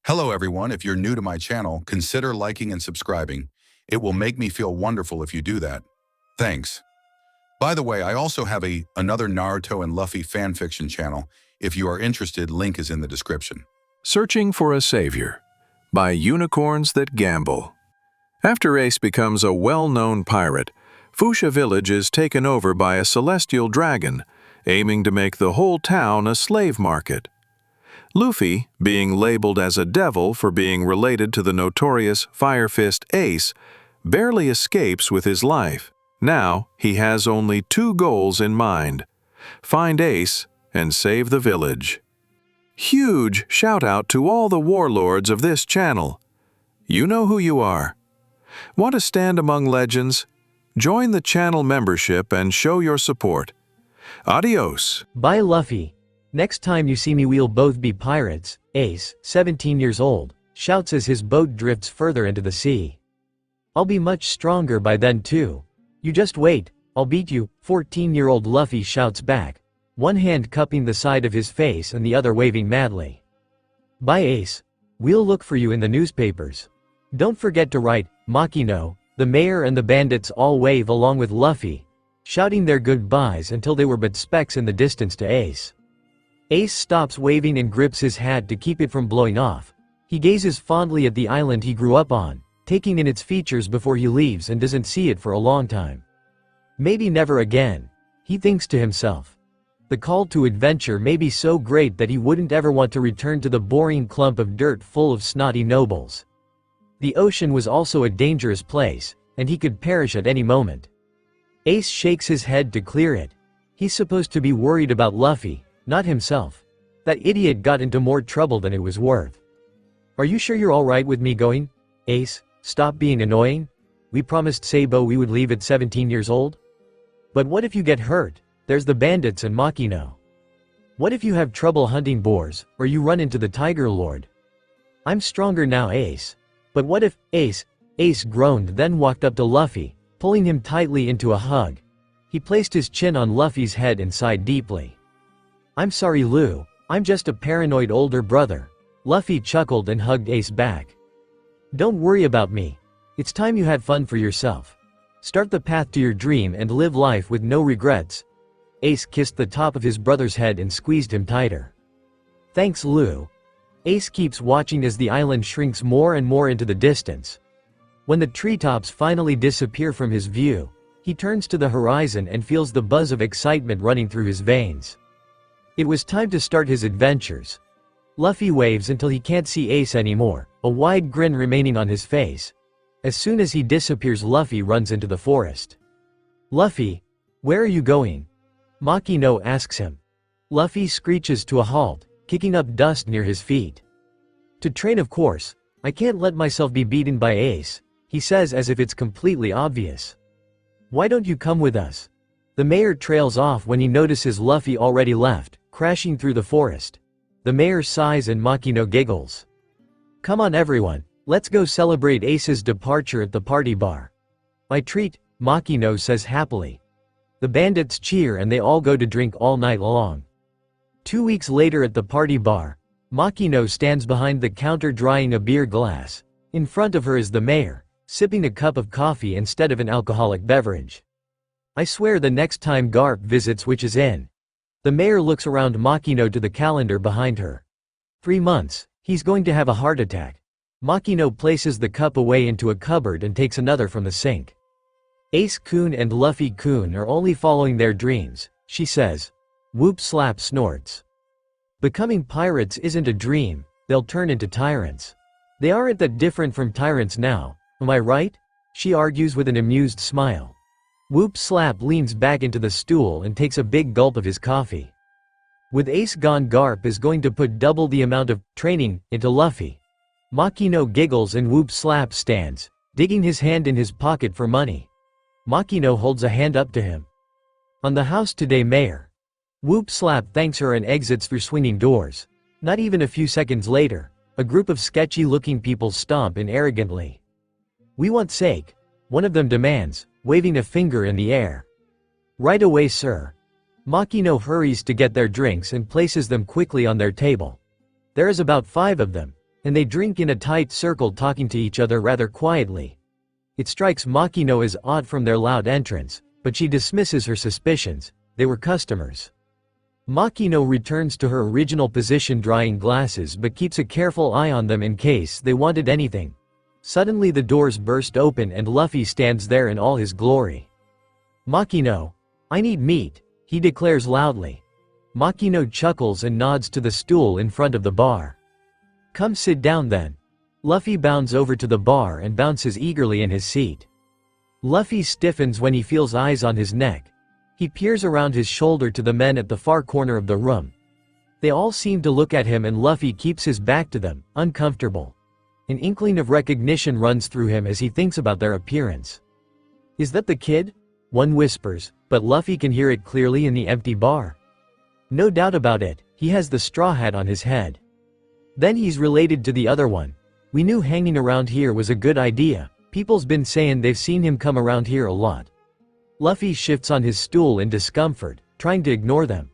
Hello everyone, if you're new to my channel, consider liking and subscribing. It will make me feel wonderful if you do that. Thanks. By the way, I also have another Naruto and Luffy fanfiction channel. If you are interested, link is in the description. Searching for a Savior by UnicornsThatGamble. After Ace becomes a well-known pirate, Fusha village is taken over by a celestial dragon, aiming to make the whole town a slave market. Luffy, being labeled as a devil for being related to the notorious Fire Fist Ace, barely escapes with his life. Now, he has only two goals in mind: find Ace and save the village. Huge shout-out to all the warlords of this channel. You know who you are. Want to stand among legends? Join the channel membership and show your support. Adios. Bye, Luffy. Next time you see me, we'll both be pirates. Ace, 17 years old, shouts as his boat drifts further into the sea. I'll be much stronger by then too. You just wait, I'll beat you, 14-year-old Luffy shouts back, one hand cupping the side of his face and the other waving madly. Bye, Ace. We'll look for you in the newspapers. Don't forget to write, Makino. The mayor and the bandits all wave along with Luffy, shouting their goodbyes until they were but specks in the distance to Ace. Ace stops waving and grips his hat to keep it from blowing off. He gazes fondly at the island he grew up on, taking in its features before he leaves and doesn't see it for a long time. Maybe never again, he thinks to himself. The call to adventure may be so great that he wouldn't ever want to return to the boring clump of dirt full of snotty nobles. The ocean was also a dangerous place, and he could perish at any moment. Ace shakes his head to clear it. He's supposed to be worried about Luffy, not himself. That idiot got into more trouble than it was worth. Are you sure you're alright with me going? Ace, stop being annoying. We promised Sabo we would leave at 17 years old. But what if you get hurt? There's the bandits and Makino. What if you have trouble hunting boars, or you run into the Tiger Lord? I'm stronger now, Ace. But what if, Ace groaned, then walked up to Luffy, pulling him tightly into a hug. He placed his chin on Luffy's head and sighed deeply. I'm sorry, Lou, I'm just a paranoid older brother. Luffy chuckled and hugged Ace back. Don't worry about me. It's time you had fun for yourself. Start the path to your dream and live life with no regrets. Ace kissed the top of his brother's head and squeezed him tighter. Thanks, Lou. Ace keeps watching as the island shrinks more and more into the distance. When the treetops finally disappear from his view, he turns to the horizon and feels the buzz of excitement running through his veins. It was time to start his adventures. Luffy waves until he can't see Ace anymore, a wide grin remaining on his face. As soon as he disappears, Luffy runs into the forest. Luffy, where are you going? Makino asks him. Luffy screeches to a halt, kicking up dust near his feet. To train, of course. I can't let myself be beaten by Ace, he says as if it's completely obvious. Why don't you come with us? The mayor trails off when he notices Luffy already left, crashing through the forest. The mayor sighs and Makino giggles. Come on everyone, let's go celebrate Ace's departure at the party bar. My treat, Makino says happily. The bandits cheer and they all go to drink all night long. 2 weeks later at the party bar, Makino stands behind the counter drying a beer glass. In front of her is the mayor, sipping a cup of coffee instead of an alcoholic beverage. I swear the next time Garp visits, which is in. The mayor looks around Makino to the calendar behind her. 3 months, he's going to have a heart attack. Makino places the cup away into a cupboard and takes another from the sink. Ace-kun and Luffy-kun are only following their dreams, she says. Whoop Slap snorts. Becoming pirates isn't a dream, they'll turn into tyrants. They aren't that different from tyrants now, am I right? She argues with an amused smile. Whoop Slap leans back into the stool and takes a big gulp of his coffee. With Ace gone, Garp is going to put double the amount of training into Luffy. Makino giggles and Whoop Slap stands, digging his hand in his pocket for money. Makino holds a hand up to him. On the house today, Mayor. Whoop Slap thanks her and exits through swinging doors. Not even a few seconds later, a group of sketchy-looking people stomp in arrogantly. We want sake, one of them demands, waving a finger in the air. Right away, sir. Makino hurries to get their drinks and places them quickly on their table. There is about 5 of them, and they drink in a tight circle talking to each other rather quietly. It strikes Makino as odd from their loud entrance, but she dismisses her suspicions. They were customers. Makino returns to her original position drying glasses but keeps a careful eye on them in case they wanted anything. Suddenly the doors burst open and Luffy stands there in all his glory. "Makino, I need meat," he declares loudly. Makino chuckles and nods to the stool in front of the bar. "Come sit down then." Luffy bounds over to the bar and bounces eagerly in his seat. Luffy stiffens when he feels eyes on his neck. He peers around his shoulder to the men at the far corner of the room. They all seem to look at him and Luffy keeps his back to them, uncomfortable. An inkling of recognition runs through him as he thinks about their appearance. "Is that the kid?" one whispers, but Luffy can hear it clearly in the empty bar. No doubt about it, he has the straw hat on his head. Then he's related to the other one. "We knew hanging around here was a good idea. People's been saying they've seen him come around here a lot." Luffy shifts on his stool in discomfort, trying to ignore them.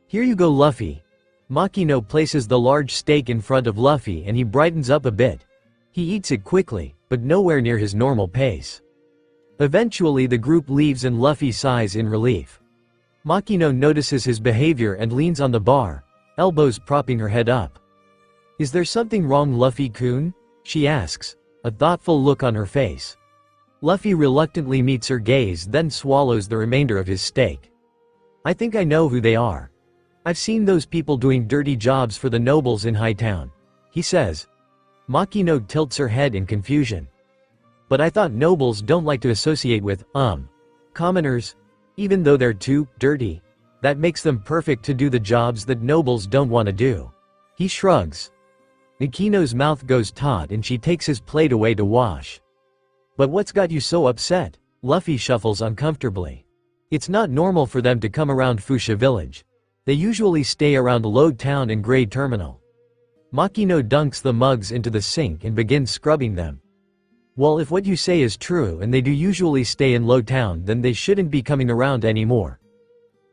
"Here you go, Luffy." Makino places the large steak in front of Luffy and he brightens up a bit. He eats it quickly, but nowhere near his normal pace. Eventually the group leaves and Luffy sighs in relief. Makino notices his behavior and leans on the bar, elbows propping her head up. "Is there something wrong, Luffy-kun?" she asks, a thoughtful look on her face. Luffy reluctantly meets her gaze then swallows the remainder of his steak. "I think I know who they are. I've seen those people doing dirty jobs for the nobles in Hightown," he says. Makino tilts her head in confusion. "But I thought nobles don't like to associate with, commoners. Even though they're too dirty. That makes them perfect to do the jobs that nobles don't want to do." He shrugs. Makino's mouth goes taut and she takes his plate away to wash. "But what's got you so upset?" Luffy shuffles uncomfortably. "It's not normal for them to come around Fusha village. They usually stay around Lode Town and Gray Terminal." Makino dunks the mugs into the sink and begins scrubbing them. "Well, if what you say is true and they do usually stay in Lode Town, then they shouldn't be coming around anymore."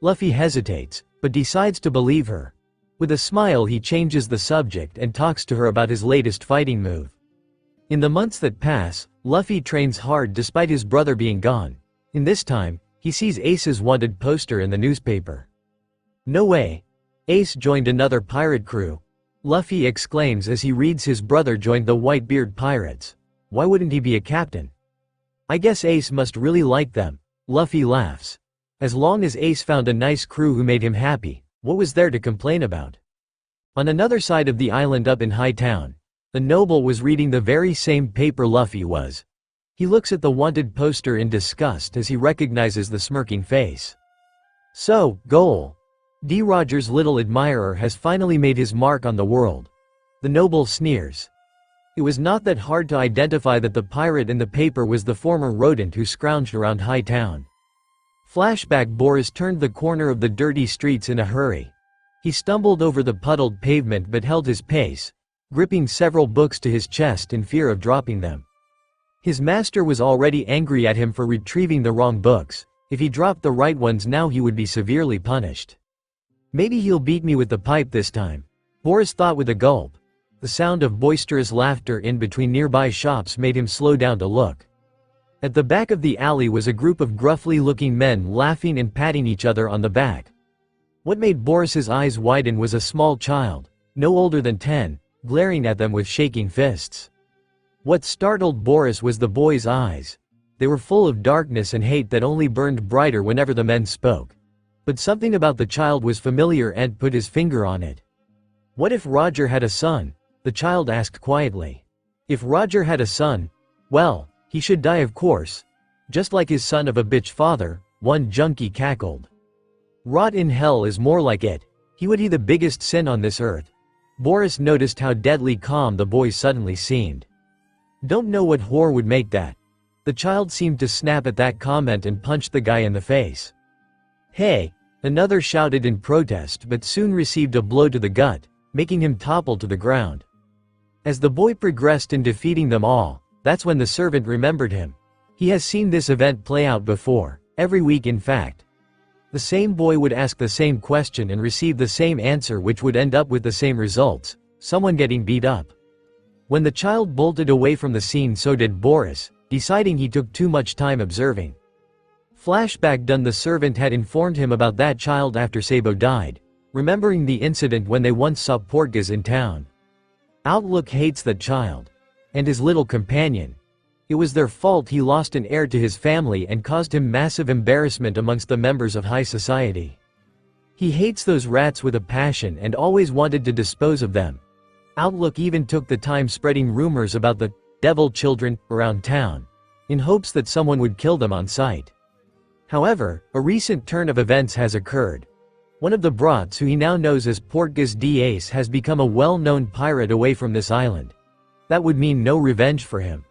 Luffy hesitates, but decides to believe her. With a smile he changes the subject and talks to her about his latest fighting move. In the months that pass, Luffy trains hard despite his brother being gone. In this time, he sees Ace's wanted poster in the newspaper. "No way. Ace joined another pirate crew," Luffy exclaims as he reads his brother joined the Whitebeard Pirates. "Why wouldn't he be a captain?" "I guess Ace must really like them," Luffy laughs. As long as Ace found a nice crew who made him happy, what was there to complain about? On another side of the island up in Hightown, the noble was reading the very same paper Luffy was. He looks at the wanted poster in disgust as he recognizes the smirking face. "So, Goal. D. Rogers' little admirer has finally made his mark on the world." The noble sneers. It was not that hard to identify that the pirate in the paper was the former rodent who scrounged around Hightown. Flashback: Boris turned the corner of the dirty streets in a hurry. He stumbled over the puddled pavement but held his pace, gripping several books to his chest in fear of dropping them. His master was already angry at him for retrieving the wrong books. If he dropped the right ones now he would be severely punished. "Maybe he'll beat me with the pipe this time," Boris thought with a gulp. The sound of boisterous laughter in between nearby shops made him slow down to look. At the back of the alley was a group of gruffly looking men laughing and patting each other on the back. What made Boris's eyes widen was a small child, no older than 10, glaring at them with shaking fists. What startled Boris was the boy's eyes. They were full of darkness and hate that only burned brighter whenever the men spoke. But something about the child was familiar and put his finger on it. "What if Roger had a son?" the child asked quietly. "If Roger had a son, well, he should die of course. Just like his son of a bitch father," one junkie cackled. "Rot in hell is more like it. He would be the biggest sin on this earth." Boris noticed how deadly calm the boy suddenly seemed. "Don't know what whore would make that." The child seemed to snap at that comment and punched the guy in the face. "Hey!" another shouted in protest but soon received a blow to the gut, making him topple to the ground. As the boy progressed in defeating them all, that's when the servant remembered him. He has seen this event play out before, every week in fact. The same boy would ask the same question and receive the same answer which would end up with the same results, someone getting beat up. When the child bolted away from the scene, so did Boris, deciding he took too much time observing. Flashback done. The servant had informed him about that child after Sabo died, remembering the incident when they once saw Portgas in town. Outlook hates that child. And his little companion. It was their fault he lost an heir to his family and caused him massive embarrassment amongst the members of high society. He hates those rats with a passion and always wanted to dispose of them. Outlook even took the time spreading rumors about the devil children around town, in hopes that someone would kill them on sight. However, a recent turn of events has occurred. One of the brats, who he now knows as Portgas d'Ace, has become a well-known pirate away from this island. That would mean no revenge for him.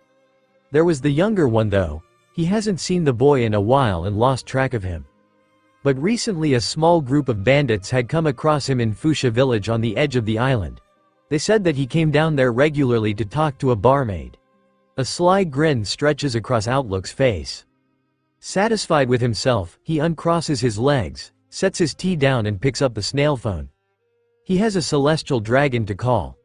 There was the younger one though. He hasn't seen the boy in a while and lost track of him. But recently a small group of bandits had come across him in Fusha village on the edge of the island. They said that he came down there regularly to talk to a barmaid. A sly grin stretches across Outlook's face. Satisfied with himself, he uncrosses his legs, sets his tea down and picks up the snail phone. He has a celestial dragon to call.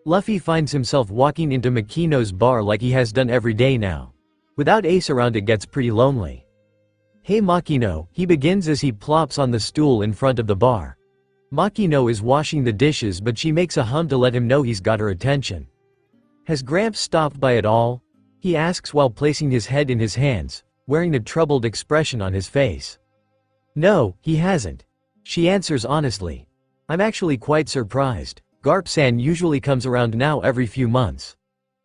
Luffy finds himself walking into Makino's bar like he has done every day now. Without Ace around it gets pretty lonely. "Hey Makino," he begins as he plops on the stool in front of the bar. Makino is washing the dishes, but she makes a hum to let him know he's got her attention. "Has Gramps stopped by at all?" he asks while placing his head in his hands, wearing a troubled expression on his face. "No, he hasn't," she answers honestly. "I'm actually quite surprised. Garp-san usually comes around now every few months."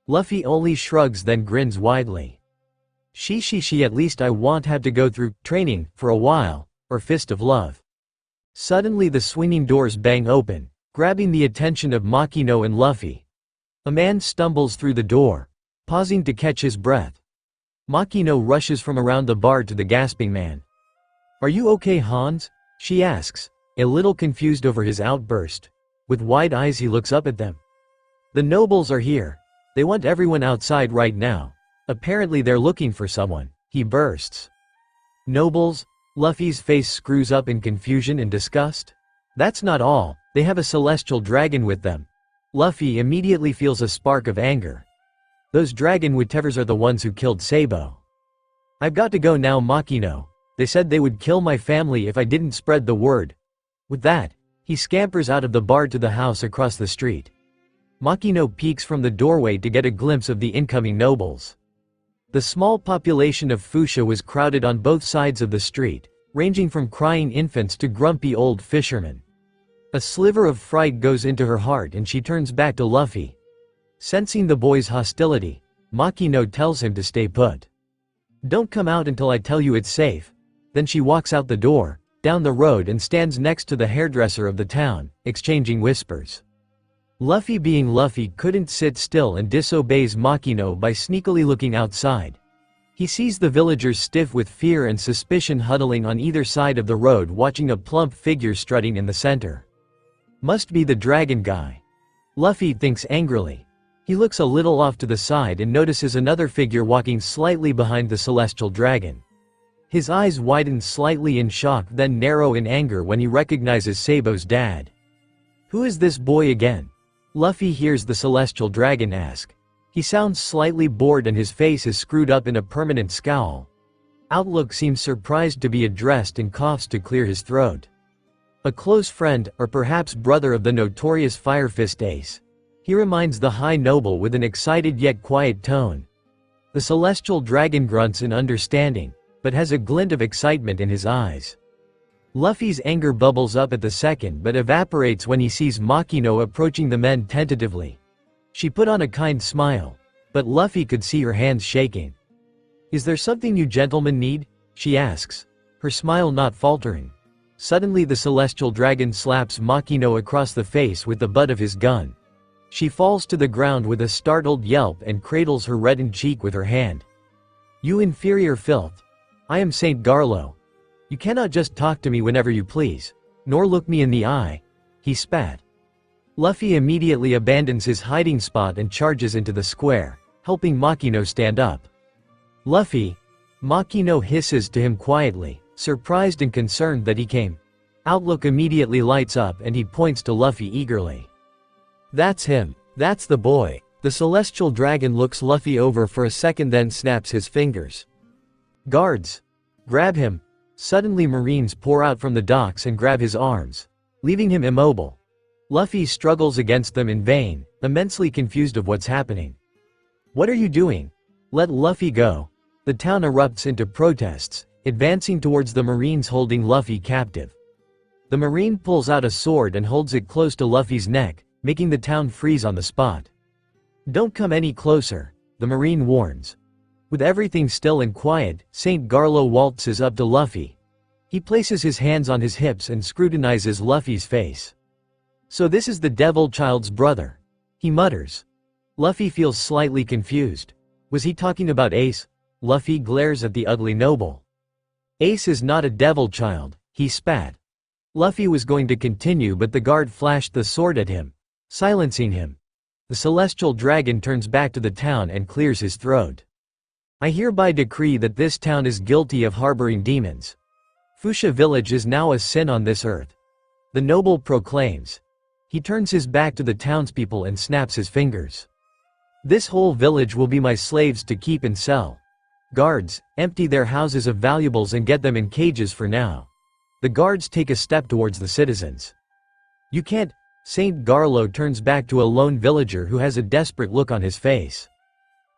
Luffy only shrugs, then grins widely. She at least I won't have to go through training for a while, or fist of love." Suddenly the swinging doors bang open, grabbing the attention of Makino and Luffy. A man stumbles through the door, pausing to catch his breath. Makino rushes from around the bar to the gasping man. "Are you okay, Hans?" she asks, a little confused over his outburst. With wide eyes he looks up at them. "The nobles are here. They want everyone outside right now. Apparently they're looking for someone," he bursts. "Nobles?" Luffy's face screws up in confusion and disgust. "That's not all, they have a celestial dragon with them." Luffy immediately feels a spark of anger. "Those dragon whatevers are the ones who killed Sabo. I've got to go now, Makino. They said they would kill my family if I didn't spread the word." With that, he scampers out of the bar to the house across the street. Makino peeks from the doorway to get a glimpse of the incoming nobles. The small population of Fusha was crowded on both sides of the street, ranging from crying infants to grumpy old fishermen. A sliver of fright goes into her heart and she turns back to Luffy. Sensing the boy's hostility, Makino tells him to stay put. "Don't come out until I tell you it's safe." Then she walks out the door, down the road, and stands next to the hairdresser of the town, exchanging whispers. Luffy, being Luffy, couldn't sit still and disobeys Makino by sneakily looking outside. He sees the villagers stiff with fear and suspicion huddling on either side of the road, watching a plump figure strutting in the center. Must be the dragon guy. Luffy thinks angrily. He looks a little off to the side and notices another figure walking slightly behind the celestial dragon. His eyes widen slightly in shock, then narrow in anger when he recognizes Sabo's dad. "Who is this boy again?" Luffy hears the celestial dragon ask. He sounds slightly bored and his face is screwed up in a permanent scowl. Outlook seems surprised to be addressed and coughs to clear his throat. A close friend, or perhaps brother of the notorious Fire Fist Ace. He reminds the high noble with an excited yet quiet tone. The celestial dragon grunts in understanding, but has a glint of excitement in his eyes. Luffy's anger bubbles up at the second but evaporates when he sees Makino approaching the men tentatively. She put on a kind smile, but Luffy could see her hands shaking. "Is there something you gentlemen need?" she asks, her smile not faltering. Suddenly the celestial dragon slaps Makino across the face with the butt of his gun. She falls to the ground with a startled yelp and cradles her reddened cheek with her hand. "You inferior filth. I am Saint Garlo. You cannot just talk to me whenever you please, nor look me in the eye," he spat. Luffy immediately abandons his hiding spot and charges into the square, helping Makino stand up. "Luffy!" Makino hisses to him quietly, surprised and concerned that he came. Outlook immediately lights up and he points to Luffy eagerly. "That's him. That's the boy. The celestial dragon looks Luffy over for a second, then snaps his fingers. Guards! Grab him! Suddenly Marines pour out from the docks and grab his arms, leaving him immobile. Luffy struggles against them in vain, immensely confused of what's happening. What are you doing? Let Luffy go. The town erupts into protests, advancing towards the Marines holding Luffy captive. The Marine pulls out a sword and holds it close to Luffy's neck, making the town freeze on the spot. Don't come any closer, the Marine warns. With everything still and quiet, St. Garlo waltzes up to Luffy. He places his hands on his hips and scrutinizes Luffy's face. So this is the Devil Child's brother, he mutters. Luffy feels slightly confused. Was he talking about Ace? Luffy glares at the ugly noble. Ace is not a Devil Child, he spat. Luffy was going to continue, but the guard flashed the sword at him, silencing him. The celestial dragon turns back to the town and clears his throat. I hereby decree that this town is guilty of harboring demons. Fusha village is now a sin on this earth. The noble proclaims. He turns his back to the townspeople and snaps his fingers. This whole village will be my slaves to keep and sell. Guards, empty their houses of valuables and get them in cages for now. The guards take a step towards the citizens. You can't. St. Garlo turns back to a lone villager who has a desperate look on his face.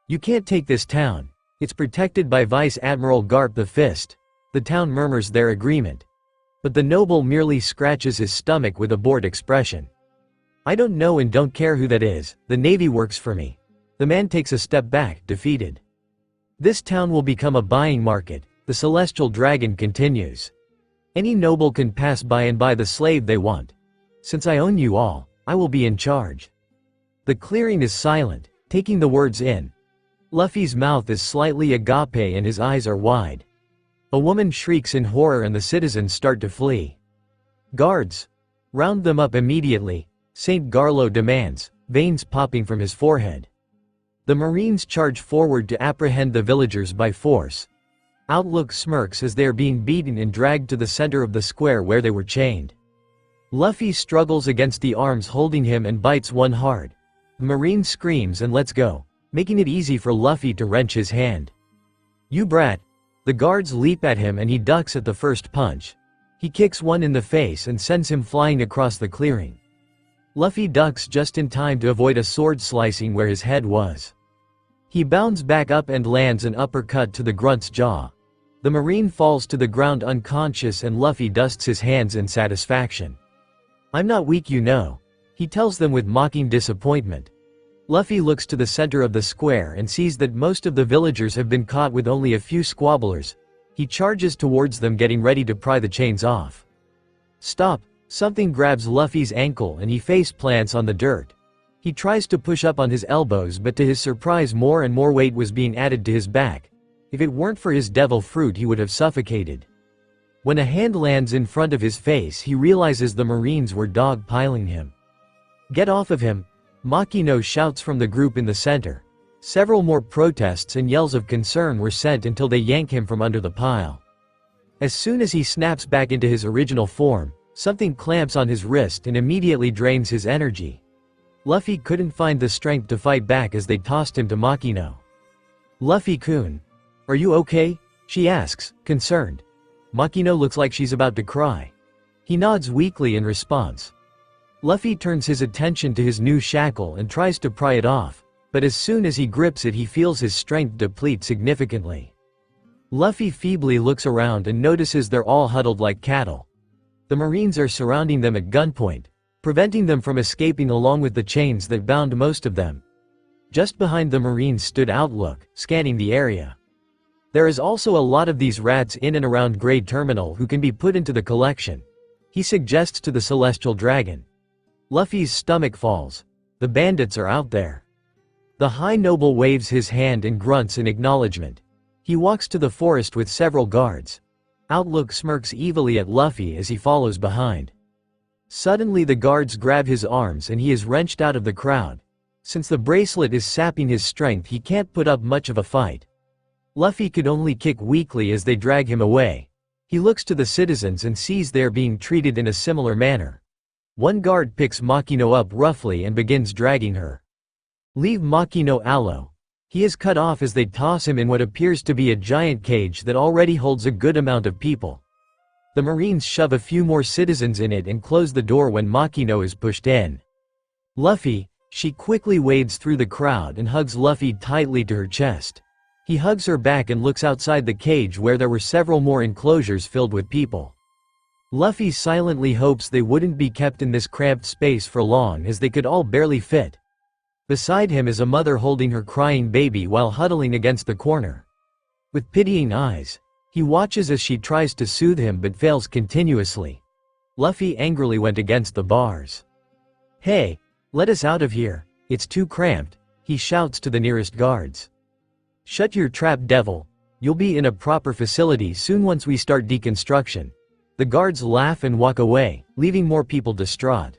You can't take this town. It's protected by Vice Admiral Garp the Fist. The town murmurs their agreement. But the noble merely scratches his stomach with a bored expression. I don't know and don't care who that is, the Navy works for me. The man takes a step back, defeated. This town will become a buying market, the celestial dragon continues. Any noble can pass by and buy the slave they want. Since I own you all, I will be in charge. The clearing is silent, taking the words in. Luffy's mouth is slightly agape and his eyes are wide. A woman shrieks in horror and the citizens start to flee. Guards! Round them up immediately, St. Garlo demands, veins popping from his forehead. The Marines charge forward to apprehend the villagers by force. Outlook smirks as they are being beaten and dragged to the center of the square where they were chained. Luffy struggles against the arms holding him and bites one hard. The Marine screams and lets go, making it easy for Luffy to wrench his hand. You brat! The guards leap at him and he ducks at the first punch. He kicks one in the face and sends him flying across the clearing. Luffy ducks just in time to avoid a sword slicing where his head was. He bounds back up and lands an uppercut to the grunt's jaw. The Marine falls to the ground unconscious and Luffy dusts his hands in satisfaction. I'm not weak, you know, he tells them with mocking disappointment. Luffy looks to the center of the square and sees that most of the villagers have been caught with only a few squabblers. He charges towards them, getting ready to pry the chains off. Stop! Something grabs Luffy's ankle and he face plants on the dirt. He tries to push up on his elbows, but to his surprise more and more weight was being added to his back. If it weren't for his devil fruit he would have suffocated. When a hand lands in front of his face he realizes the Marines were dog-piling him. Get off of him! Makino shouts from the group in the center. Several more protests and yells of concern were sent until they yank him from under the pile. As soon as he snaps back into his original form, something clamps on his wrist and immediately drains his energy. Luffy couldn't find the strength to fight back as they tossed him to Makino. Luffy-kun, are you okay? She asks, concerned. Makino looks like she's about to cry. He nods weakly in response. Luffy turns his attention to his new shackle and tries to pry it off, but as soon as he grips it he feels his strength deplete significantly. Luffy feebly looks around and notices they're all huddled like cattle. The Marines are surrounding them at gunpoint, preventing them from escaping along with the chains that bound most of them. Just behind the Marines stood Outlook, scanning the area. There is also a lot of these rats in and around Grade Terminal who can be put into the collection. He suggests to the Celestial Dragon. Luffy's stomach falls. The bandits are out there. The High Noble waves his hand and grunts in acknowledgement. He walks to the forest with several guards. Outlook smirks evilly at Luffy as he follows behind. Suddenly the guards grab his arms and he is wrenched out of the crowd. Since the bracelet is sapping his strength he can't put up much of a fight. Luffy could only kick weakly as they drag him away. He looks to the citizens and sees they are being treated in a similar manner. One guard picks Makino up roughly and begins dragging her. Leave Makino alone. He is cut off as they toss him in what appears to be a giant cage that already holds a good amount of people. The Marines shove a few more citizens in it and close the door when Makino is pushed in. Luffy, she quickly wades through the crowd and hugs Luffy tightly to her chest. He hugs her back and looks outside the cage where there were several more enclosures filled with people. Luffy silently hopes they wouldn't be kept in this cramped space for long as they could all barely fit. Beside him is a mother holding her crying baby while huddling against the corner. With pitying eyes, he watches as she tries to soothe him but fails continuously. Luffy angrily went against the bars. "Hey, let us out of here, it's too cramped," he shouts to the nearest guards. "Shut your trap, devil. You'll be in a proper facility soon once we start deconstruction." The guards laugh and walk away, leaving more people distraught.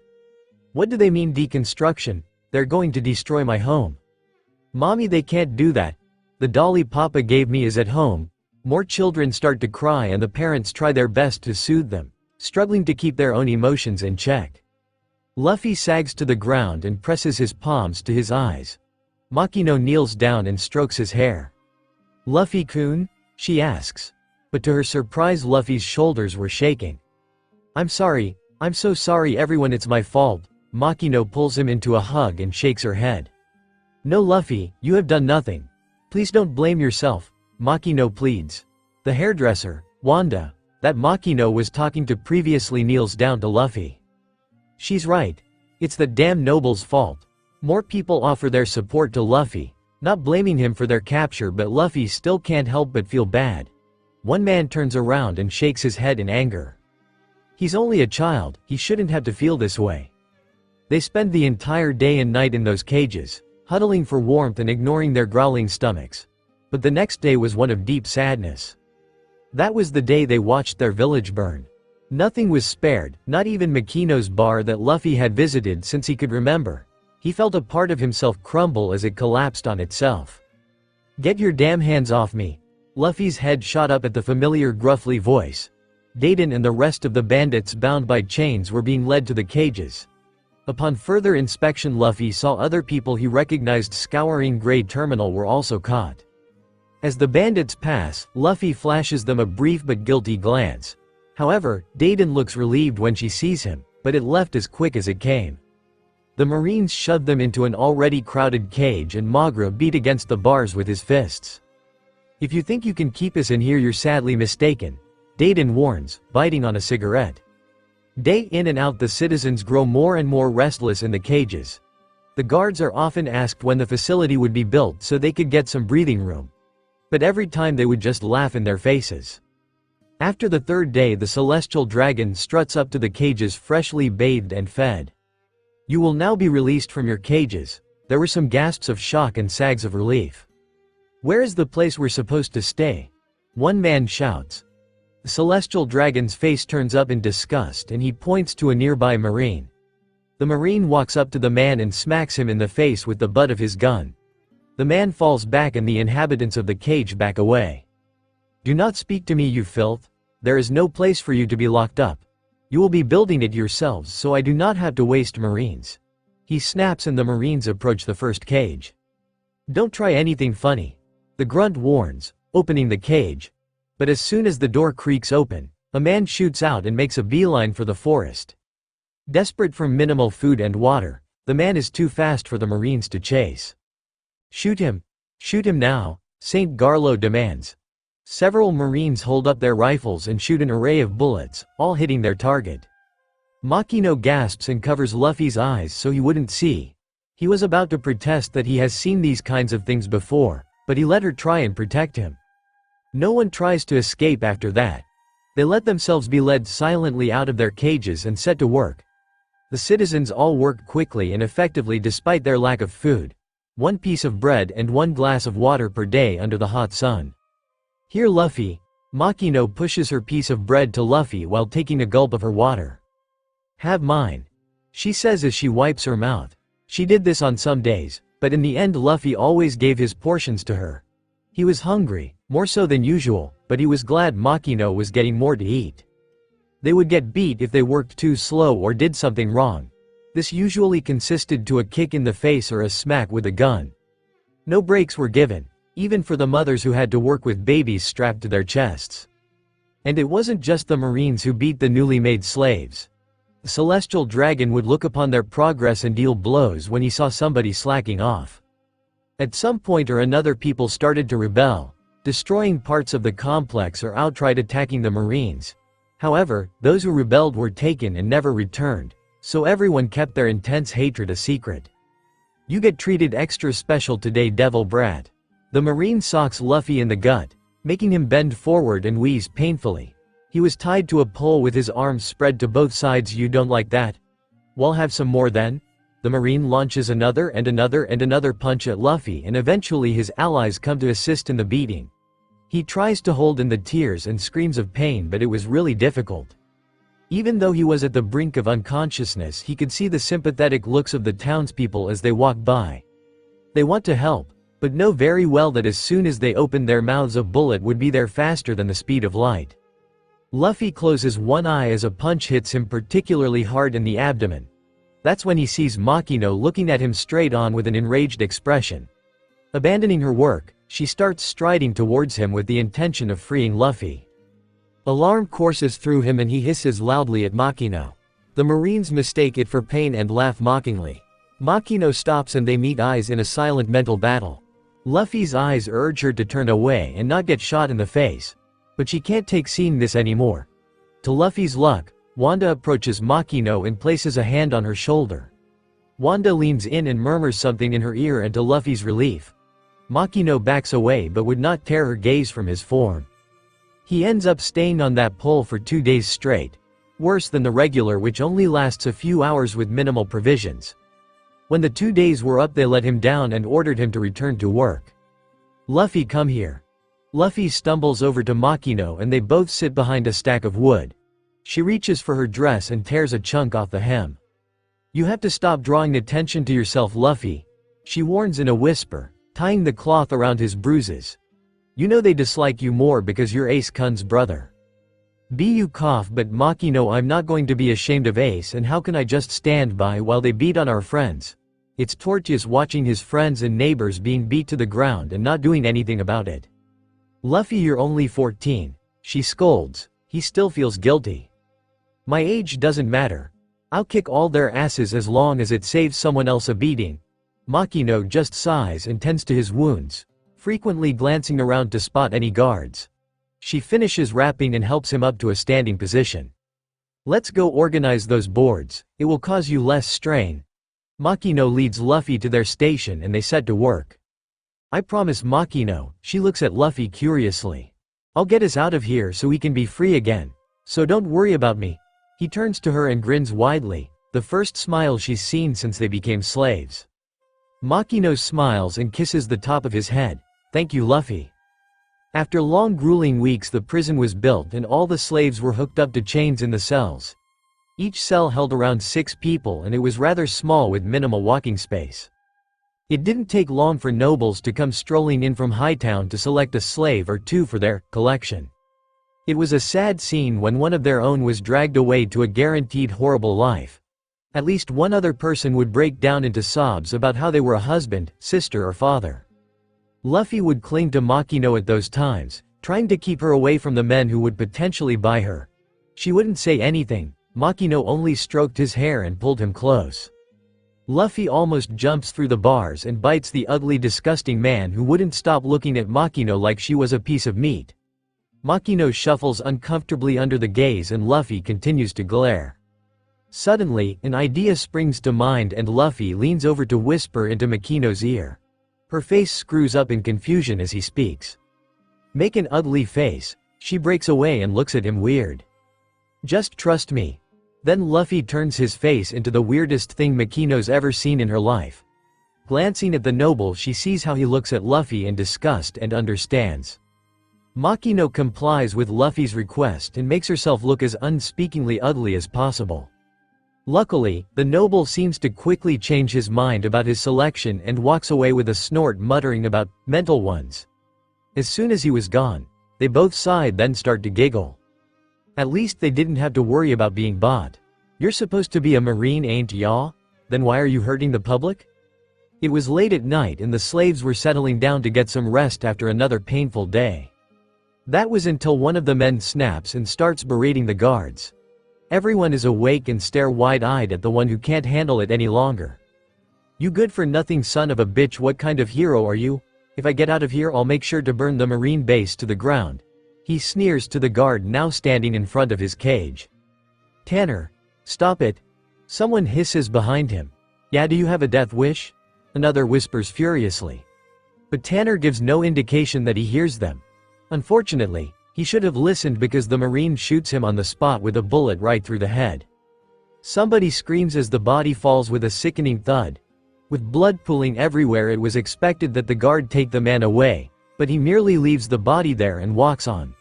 "What do they mean deconstruction? They're going to destroy my home." "Mommy, they can't do that. The dolly Papa gave me is at home." More children start to cry and the parents try their best to soothe them, struggling to keep their own emotions in check. Luffy sags to the ground and presses his palms to his eyes. Makino kneels down and strokes his hair. "Luffy-kun?" she asks. But to her surprise, Luffy's shoulders were shaking. I'm so sorry everyone, it's my fault." Makino pulls him into a hug and shakes her head. "No Luffy, you have done nothing. Please don't blame yourself," Makino pleads. The hairdresser, Wanda, that Makino was talking to previously, kneels down to Luffy. "She's right. It's the damn noble's fault." More people offer their support to Luffy, not blaming him for their capture, but Luffy still can't help but feel bad. One man turns around and shakes his head in anger. "He's only a child, he shouldn't have to feel this way." They spend the entire day and night in those cages, huddling for warmth and ignoring their growling stomachs. But the next day was one of deep sadness. That was the day they watched their village burn. Nothing was spared, not even Makino's bar that Luffy had visited since he could remember. He felt a part of himself crumble as it collapsed on itself. "Get your damn hands off me." Luffy's head shot up at the familiar gruffly voice. Deiden and the rest of the bandits bound by chains were being led to the cages. Upon further inspection, Luffy saw other people he recognized scouring Grey Terminal were also caught. As the bandits pass, Luffy flashes them a brief but guilty glance. However, Deiden looks relieved when she sees him, but it left as quick as it came. The Marines shoved them into an already crowded cage and Magra beat against the bars with his fists. "If you think you can keep us in here, you're sadly mistaken," Deiden warns, biting on a cigarette. Day in and out, the citizens grow more and more restless in the cages. The guards are often asked when the facility would be built so they could get some breathing room. But every time they would just laugh in their faces. After the third day, the celestial dragon struts up to the cages freshly bathed and fed. "You will now be released from your cages." There were some gasps of shock and sags of relief. "Where is the place we're supposed to stay?" one man shouts. The celestial dragon's face turns up in disgust and he points to a nearby marine. The marine walks up to the man and smacks him in the face with the butt of his gun. The man falls back and the inhabitants of the cage back away. "Do not speak to me, you filth. There is no place for you to be locked up. You will be building it yourselves, so I do not have to waste marines." He snaps and the marines approach the first cage. "Don't try anything funny," the grunt warns, opening the cage. But as soon as the door creaks open, a man shoots out and makes a beeline for the forest. Desperate for minimal food and water, the man is too fast for the marines to chase. "Shoot him! Shoot him now," St. Garlo demands. Several marines hold up their rifles and shoot an array of bullets, all hitting their target. Makino gasps and covers Luffy's eyes so he wouldn't see. He was about to protest that he has seen these kinds of things before, but he let her try and protect him. No one tries to escape after that. They let themselves be led silently out of their cages and set to work. The citizens all work quickly and effectively despite their lack of food. 1 piece of bread and 1 glass of water per day under the hot sun. "Here Luffy." Makino pushes her piece of bread to Luffy while taking a gulp of her water. "Have mine," she says as she wipes her mouth. She did this on some days, but in the end Luffy always gave his portions to her. He was hungry, more so than usual, but he was glad Makino was getting more to eat. They would get beat if they worked too slow or did something wrong. This usually consisted to a kick in the face or a smack with a gun. No breaks were given, even for the mothers who had to work with babies strapped to their chests. And it wasn't just the Marines who beat the newly made slaves. The celestial dragon would look upon their progress and deal blows when he saw somebody slacking off. At some point or another, people started to rebel, destroying parts of the complex or outright attacking the Marines. However, those who rebelled were taken and never returned, so everyone kept their intense hatred a secret. You get treated extra special today, devil brat. The Marine socks Luffy in the gut, making him bend forward and wheeze painfully. He was tied to a pole with his arms spread to both sides. You don't like that? Well, have some more then? The Marine launches another and another and another punch at Luffy, and eventually his allies come to assist in the beating. He tries to hold in the tears and screams of pain, but it was really difficult. Even though he was at the brink of unconsciousness, he could see the sympathetic looks of the townspeople as they walked by. They want to help, but know very well that as soon as they opened their mouths, a bullet would be there faster than the speed of light. Luffy closes one eye as a punch hits him particularly hard in the abdomen. That's when he sees Makino looking at him straight on with an enraged expression. Abandoning her work, she starts striding towards him with the intention of freeing Luffy. Alarm courses through him and he hisses loudly at Makino. The Marines mistake it for pain and laugh mockingly. Makino stops and they meet eyes in a silent mental battle. Luffy's eyes urge her to turn away and not get shot in the face. But she can't take seeing this anymore. To Luffy's luck, Wanda approaches Makino and places a hand on her shoulder. Wanda leans in and murmurs something in her ear, and to Luffy's relief, Makino backs away but would not tear her gaze from his form. He ends up staying on that pole for 2 days straight. Worse than the regular, which only lasts a few hours with minimal provisions. When the 2 days were up, they let him down and ordered him to return to work. Luffy, come here. Luffy stumbles over to Makino and they both sit behind a stack of wood. She reaches for her dress and tears a chunk off the hem. You have to stop drawing attention to yourself, Luffy, she warns in a whisper, tying the cloth around his bruises. You know they dislike you more because you're Ace Kun's brother. You cough, but Makino, I'm not going to be ashamed of Ace, and how can I just stand by while they beat on our friends? It's torturous watching his friends and neighbors being beat to the ground and not doing anything about it. Luffy, you're only 14, she scolds. He still feels guilty. My age doesn't matter. I'll kick all their asses as long as it saves someone else a beating. Makino just sighs and tends to his wounds, frequently glancing around to spot any guards. She finishes wrapping and helps him up to a standing position. Let's go organize those boards, it will cause you less strain. Makino leads Luffy to their station and they set to work. I promise, Makino, she looks at Luffy curiously. I'll get us out of here so we can be free again. So don't worry about me. He turns to her and grins widely, the first smile she's seen since they became slaves. Makino smiles and kisses the top of his head. Thank you, Luffy. After long grueling weeks, the prison was built and all the slaves were hooked up to chains in the cells. Each cell held around 6 people and it was rather small with minimal walking space. It didn't take long for nobles to come strolling in from Hightown to select a slave or two for their collection. It was a sad scene when one of their own was dragged away to a guaranteed horrible life. At least one other person would break down into sobs about how they were a husband, sister, or father. Luffy would cling to Makino at those times, trying to keep her away from the men who would potentially buy her. She wouldn't say anything. Makino only stroked his hair and pulled him close. Luffy almost jumps through the bars and bites the ugly, disgusting man who wouldn't stop looking at Makino like she was a piece of meat. Makino shuffles uncomfortably under the gaze and Luffy continues to glare. Suddenly, an idea springs to mind and Luffy leans over to whisper into Makino's ear. Her face screws up in confusion as he speaks. Make an ugly face. She breaks away and looks at him weird. Just trust me. Then Luffy turns his face into the weirdest thing Makino's ever seen in her life. Glancing at the noble, she sees how he looks at Luffy in disgust and understands. Makino complies with Luffy's request and makes herself look as unspeakingly ugly as possible. Luckily, the noble seems to quickly change his mind about his selection and walks away with a snort, muttering about mental ones. As soon as he was gone, they both sighed, then start to giggle. At least they didn't have to worry about being bought. You're supposed to be a Marine, ain't ya? Then why are you hurting the public? It was late at night and the slaves were settling down to get some rest after another painful day. That was until one of the men snaps and starts berating the guards. Everyone is awake and stare wide-eyed at the one who can't handle it any longer. You good-for-nothing son of a bitch, what kind of hero are you? If I get out of here I'll make sure to burn the marine base to the ground. He sneers to the guard now standing in front of his cage. Tanner, stop it. Someone hisses behind him. Yeah, do you have a death wish? Another whispers furiously. But Tanner gives no indication that he hears them. Unfortunately, he should have listened because the marine shoots him on the spot with a bullet right through the head. Somebody screams as the body falls with a sickening thud. With blood pooling everywhere, it was expected that the guard take the man away, but he merely leaves the body there and walks on.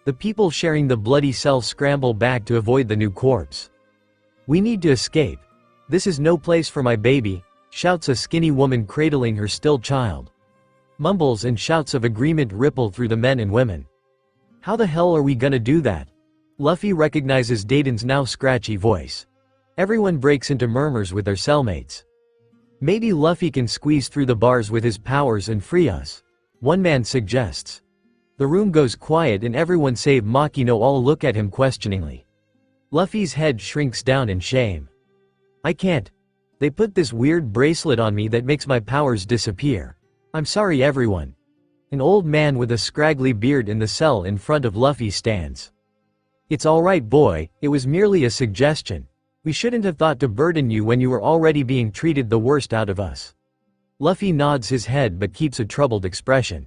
The people sharing the bloody cell scramble back to avoid the new corpse. We need to escape. This is no place for my baby, shouts a skinny woman cradling her still child. Mumbles and shouts of agreement ripple through the men and women. How the hell are we gonna do that? Luffy recognizes Dayton's now scratchy voice. Everyone breaks into murmurs with their cellmates. Maybe Luffy can squeeze through the bars with his powers and free us, one man suggests. The room goes quiet and everyone save Makino all look at him questioningly. Luffy's head shrinks down in shame. I can't. They put this weird bracelet on me that makes my powers disappear. I'm sorry everyone. An old man with a scraggly beard in the cell in front of Luffy stands. It's alright boy, it was merely a suggestion. We shouldn't have thought to burden you when you were already being treated the worst out of us. Luffy nods his head but keeps a troubled expression.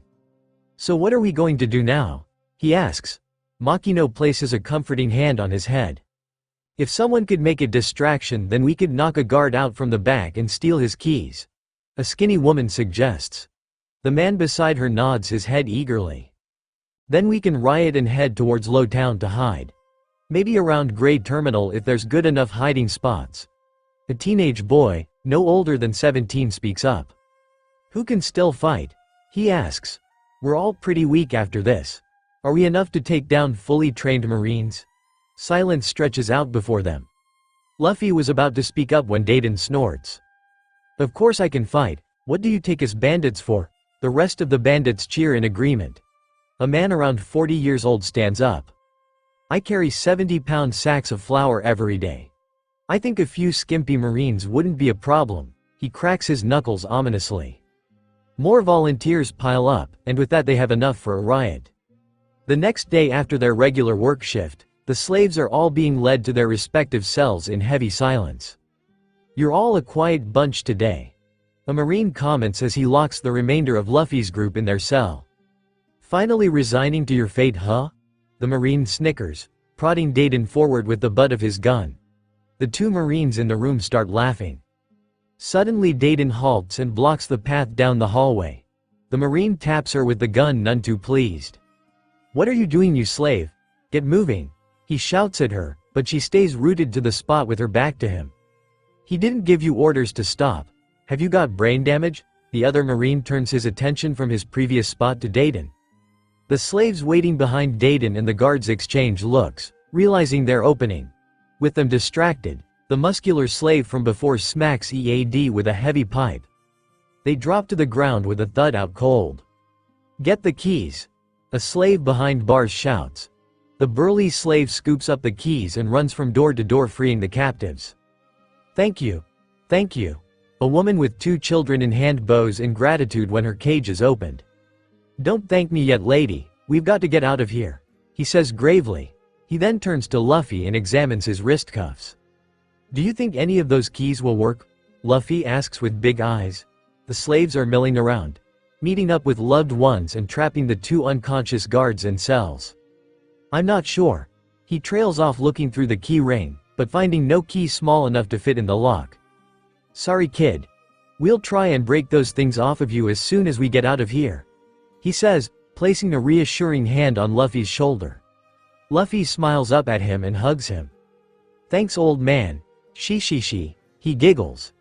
So what are we going to do now? He asks. Makino places a comforting hand on his head. If someone could make a distraction then we could knock a guard out from the back and steal his keys. A skinny woman suggests. The man beside her nods his head eagerly. Then we can riot and head towards Low Town to hide. Maybe around Grey Terminal if there's good enough hiding spots. A teenage boy, no older than 17 speaks up. Who can still fight? He asks. We're all pretty weak after this. Are we enough to take down fully trained Marines? Silence stretches out before them. Luffy was about to speak up when Dayton snorts. Of course I can fight, what do you take us bandits for? The rest of the bandits cheer in agreement. A man around 40 years old stands up. I carry 70-pound sacks of flour every day. I think a few skimpy Marines wouldn't be a problem. He cracks his knuckles ominously. More volunteers pile up, and with that they have enough for a riot. The next day after their regular work shift, the slaves are all being led to their respective cells in heavy silence. You're all a quiet bunch today. A Marine comments as he locks the remainder of Luffy's group in their cell. Finally resigning to your fate, huh? The Marine snickers, prodding Dayton forward with the butt of his gun. The two Marines in the room start laughing. Suddenly Dayton halts and blocks the path down the hallway. The Marine taps her with the gun, none too pleased. What are you doing, you slave? Get moving. He shouts at her, but she stays rooted to the spot with her back to him. He didn't give you orders to stop. Have you got brain damage? The other Marine turns his attention from his previous spot to Dayton. The slaves waiting behind Dayton and the guards exchange looks, realizing their opening. With them distracted, the muscular slave from before smacks EAD with a heavy pipe. They drop to the ground with a thud out cold. Get the keys. A slave behind bars shouts. The burly slave scoops up the keys and runs from door to door freeing the captives. Thank you. Thank you. A woman with 2 children in hand bows in gratitude when her cage is opened. Don't thank me yet, lady, we've got to get out of here, he says gravely. He then turns to Luffy and examines his wrist cuffs. Do you think any of those keys will work? Luffy asks with big eyes. The slaves are milling around, meeting up with loved ones and trapping the 2 unconscious guards in cells. I'm not sure. He trails off looking through the key ring, but finding no key small enough to fit in the lock. Sorry kid. We'll try and break those things off of you as soon as we get out of here, he says, placing a reassuring hand on Luffy's shoulder. Luffy smiles up at him and hugs him. Thanks old man. She, he giggles.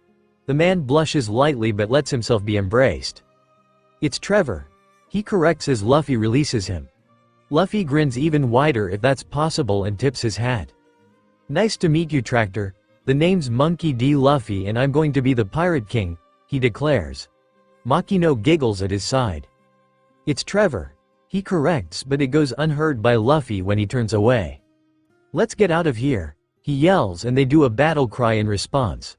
The man blushes lightly but lets himself be embraced. It's Trevor. He corrects as Luffy releases him. Luffy grins even wider if that's possible and tips his hat. Nice to meet you, Tractor. "The name's Monkey D. Luffy and I'm going to be the Pirate King," he declares. Makino giggles at his side. "It's Trevor," he corrects, but it goes unheard by Luffy when he turns away. "Let's get out of here," he yells, and they do a battle cry in response.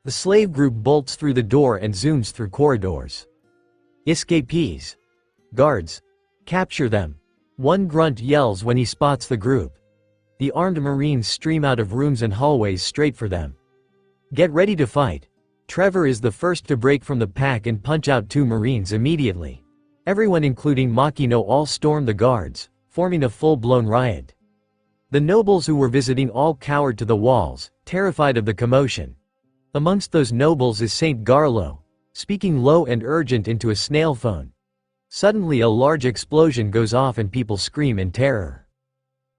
The slave group bolts through the door and zooms through corridors. "Escapees! Guards! Capture them!" one grunt yells when he spots the group. The armed Marines stream out of rooms and hallways straight for them. "Get ready to fight." Trevor is the first to break from the pack and punch out 2 Marines immediately. Everyone including Makino all storm the guards, forming a full-blown riot. The nobles who were visiting all cowered to the walls, terrified of the commotion. Amongst those nobles is Saint Garlo, speaking low and urgent into a snail phone. Suddenly a large explosion goes off and people scream in terror.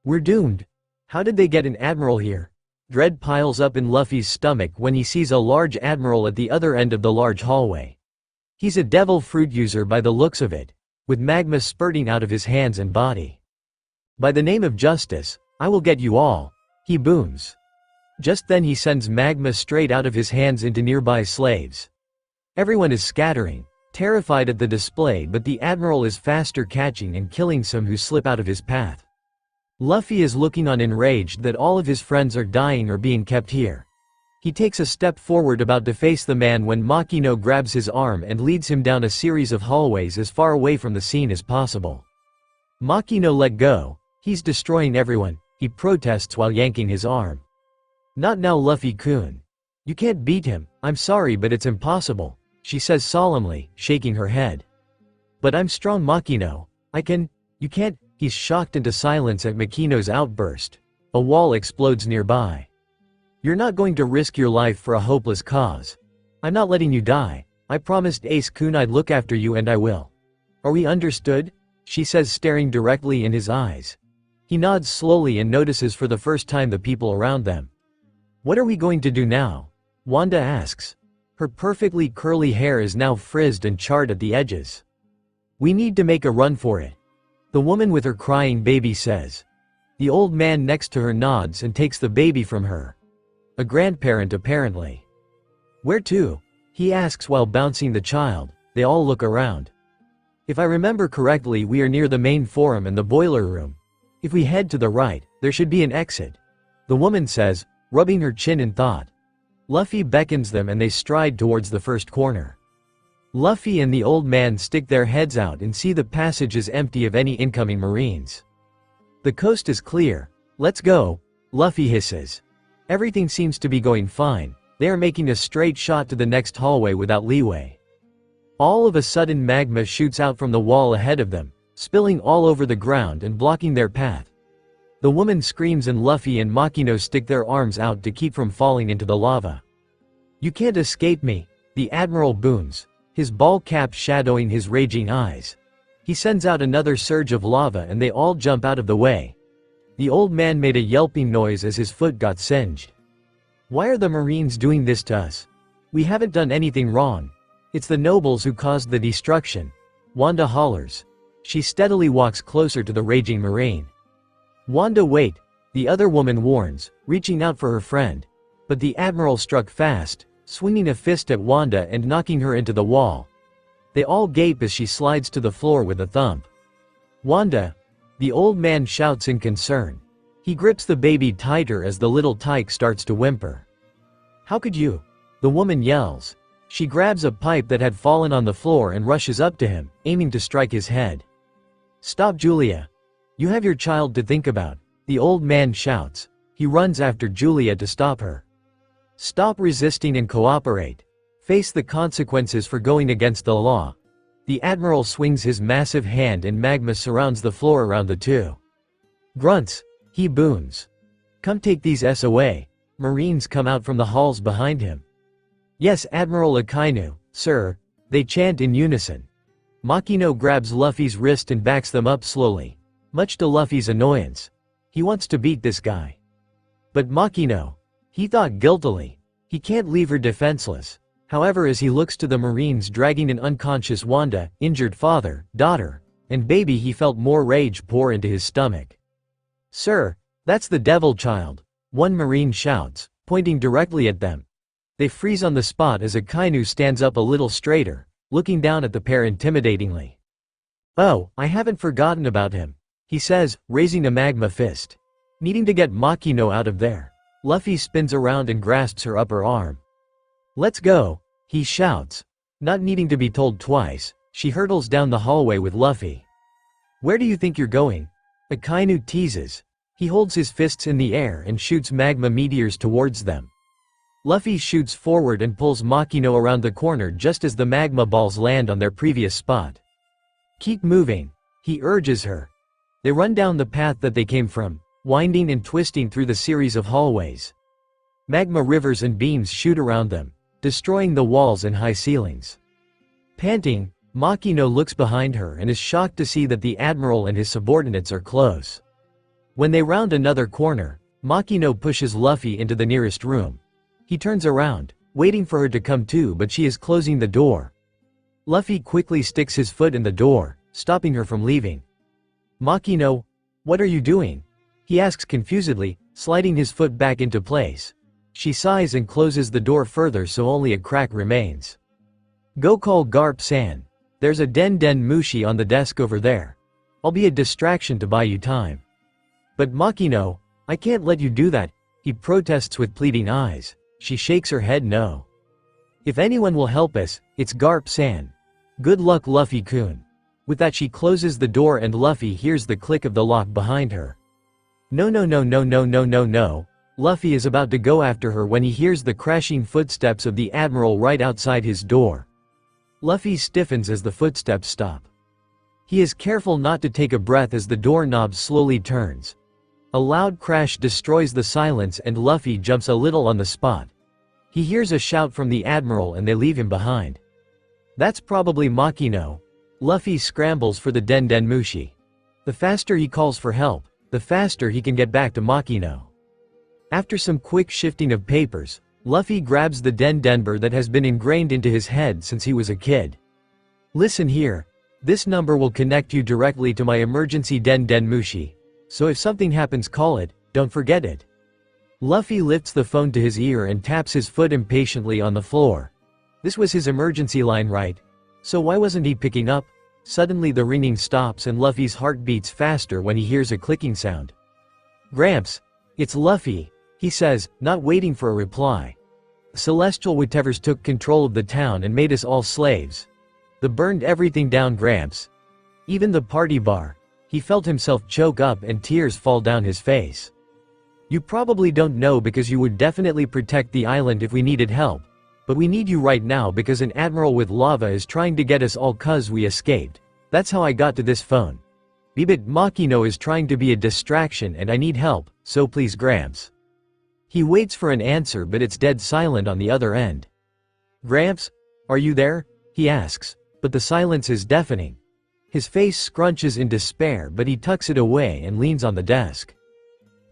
"We're doomed. How did they get an admiral here?" Dread piles up in Luffy's stomach when he sees a large admiral at the other end of the large hallway. He's a devil fruit user by the looks of it, with magma spurting out of his hands and body. "By the name of justice, I will get you all," he booms. Just then he sends magma straight out of his hands into nearby slaves. Everyone is scattering, terrified at the display, but the admiral is faster, catching and killing some who slip out of his path. Luffy is looking on enraged that all of his friends are dying or being kept here. He takes a step forward about to face the man when Makino grabs his arm and leads him down a series of hallways as far away from the scene as possible. Makino let go. "He's destroying everyone," he protests while yanking his arm. "Not now, Luffy-kun. You can't beat him. I'm sorry, but it's impossible," she says solemnly, shaking her head. "But I'm strong, Makino. I can." "You can't." He's shocked into silence at Makino's outburst. A wall explodes nearby. "You're not going to risk your life for a hopeless cause. I'm not letting you die. I promised Ace-kun I'd look after you, and I will. Are we understood?" she says, staring directly in his eyes. He nods slowly and notices for the first time the people around them. "What are we going to do now?" Wanda asks. Her perfectly curly hair is now frizzed and charred at the edges. "We need to make a run for it," the woman with her crying baby says. The old man next to her nods and takes the baby from her. A grandparent apparently. "Where to?" he asks while bouncing the child. They all look around. "If I remember correctly, we are near the main forum and the boiler room. If we head to the right, there should be an exit," the woman says, rubbing her chin in thought. Luffy beckons them and they stride towards the first corner. Luffy and the old man stick their heads out and see the passage is empty of any incoming Marines. "The coast is clear. Let's go," Luffy hisses. Everything seems to be going fine. They are making a straight shot to the next hallway without leeway. All of a sudden magma shoots out from the wall ahead of them, spilling all over the ground and blocking their path. The woman screams and Luffy and Makino stick their arms out to keep from falling into the lava. "You can't escape me," the admiral booms, his ball cap shadowing his raging eyes. He sends out another surge of lava and they all jump out of the way. The old man made a yelping noise as his foot got singed. "Why are the Marines doing this to us? We haven't done anything wrong. It's the nobles who caused the destruction," Wanda hollers. She steadily walks closer to the raging Marine. "Wanda, wait," the other woman warns, reaching out for her friend. But the admiral struck fast, swinging a fist at Wanda and knocking her into the wall. They all gape as she slides to the floor with a thump. "Wanda!" the old man shouts in concern. He grips the baby tighter as the little tyke starts to whimper. "How could you?" the woman yells. She grabs a pipe that had fallen on the floor and rushes up to him, aiming to strike his head. "Stop, Julia. You have your child to think about," the old man shouts. He runs after Julia to stop her. "Stop resisting and cooperate. Face the consequences for going against the law." The admiral swings his massive hand and magma surrounds the floor around the two. "Grunts," he booms. "Come take these S away." Marines come out from the halls behind him. "Yes, Admiral Akainu, sir," they chant in unison. Makino grabs Luffy's wrist and backs them up slowly, much to Luffy's annoyance. He wants to beat this guy. But Makino, he thought guiltily, he can't leave her defenseless. However, as he looks to the Marines dragging an unconscious Wanda, injured father, daughter, and baby, he felt more rage pour into his stomach. "Sir, that's the devil child," one Marine shouts, pointing directly at them. They freeze on the spot as Akainu stands up a little straighter, looking down at the pair intimidatingly. "Oh, I haven't forgotten about him," he says, raising a magma fist. "Needing to get Makino out of there." Luffy spins around and grasps her upper arm. "Let's go," he shouts. Not needing to be told twice, she hurtles down the hallway with Luffy. "Where do you think you're going?" Akainu teases. He holds his fists in the air and shoots magma meteors towards them. Luffy shoots forward and pulls Makino around the corner just as the magma balls land on their previous spot. "Keep moving," he urges her. They run down the path that they came from, winding and twisting through the series of hallways. Magma rivers and beams shoot around them, destroying the walls and high ceilings. Panting, Makino looks behind her and is shocked to see that the Admiral and his subordinates are close. When they round another corner, Makino pushes Luffy into the nearest room. He turns around, waiting for her to come too, but she is closing the door. Luffy quickly sticks his foot in the door, stopping her from leaving. "Makino, what are you doing?" he asks confusedly, sliding his foot back into place. She sighs and closes the door further so only a crack remains. "Go call Garp-san. There's a Den Mushi on the desk over there. I'll be a distraction to buy you time." "But Makino, I can't let you do that," he protests with pleading eyes. She shakes her head no. "If anyone will help us, it's Garp-san. Good luck, Luffy-kun." With that she closes the door and Luffy hears the click of the lock behind her. No. Luffy is about to go after her when he hears the crashing footsteps of the Admiral right outside his door. Luffy stiffens as the footsteps stop. He is careful not to take a breath as the doorknob slowly turns. A loud crash destroys the silence and Luffy jumps a little on the spot. He hears a shout from the Admiral and they leave him behind. That's probably Makino. Luffy scrambles for the Den Mushi. The faster he calls for help, the faster he can get back to Makino. After some quick shifting of papers, Luffy grabs the Denber that has been ingrained into his head since he was a kid. "Listen here. This number will connect you directly to my emergency Den Mushi. So if something happens, call it, don't forget it." Luffy lifts the phone to his ear and taps his foot impatiently on the floor. This was his emergency line, right? So why wasn't he picking up? Suddenly the ringing stops and Luffy's heart beats faster when he hears a clicking sound. "Gramps, it's Luffy," he says, not waiting for a reply. "Celestial whatevers took control of the town and made us all slaves. They burned everything down, Gramps. Even the party bar." He felt himself choke up and tears fall down his face. "You probably don't know because you would definitely protect the island if we needed help. But we need you right now because an admiral with lava is trying to get us all cuz we escaped. That's how I got to this phone. But Makino is trying to be a distraction and I need help, so please Gramps." He waits for an answer but it's dead silent on the other end. "Gramps, are you there?" he asks, but the silence is deafening. His face scrunches in despair but he tucks it away and leans on the desk.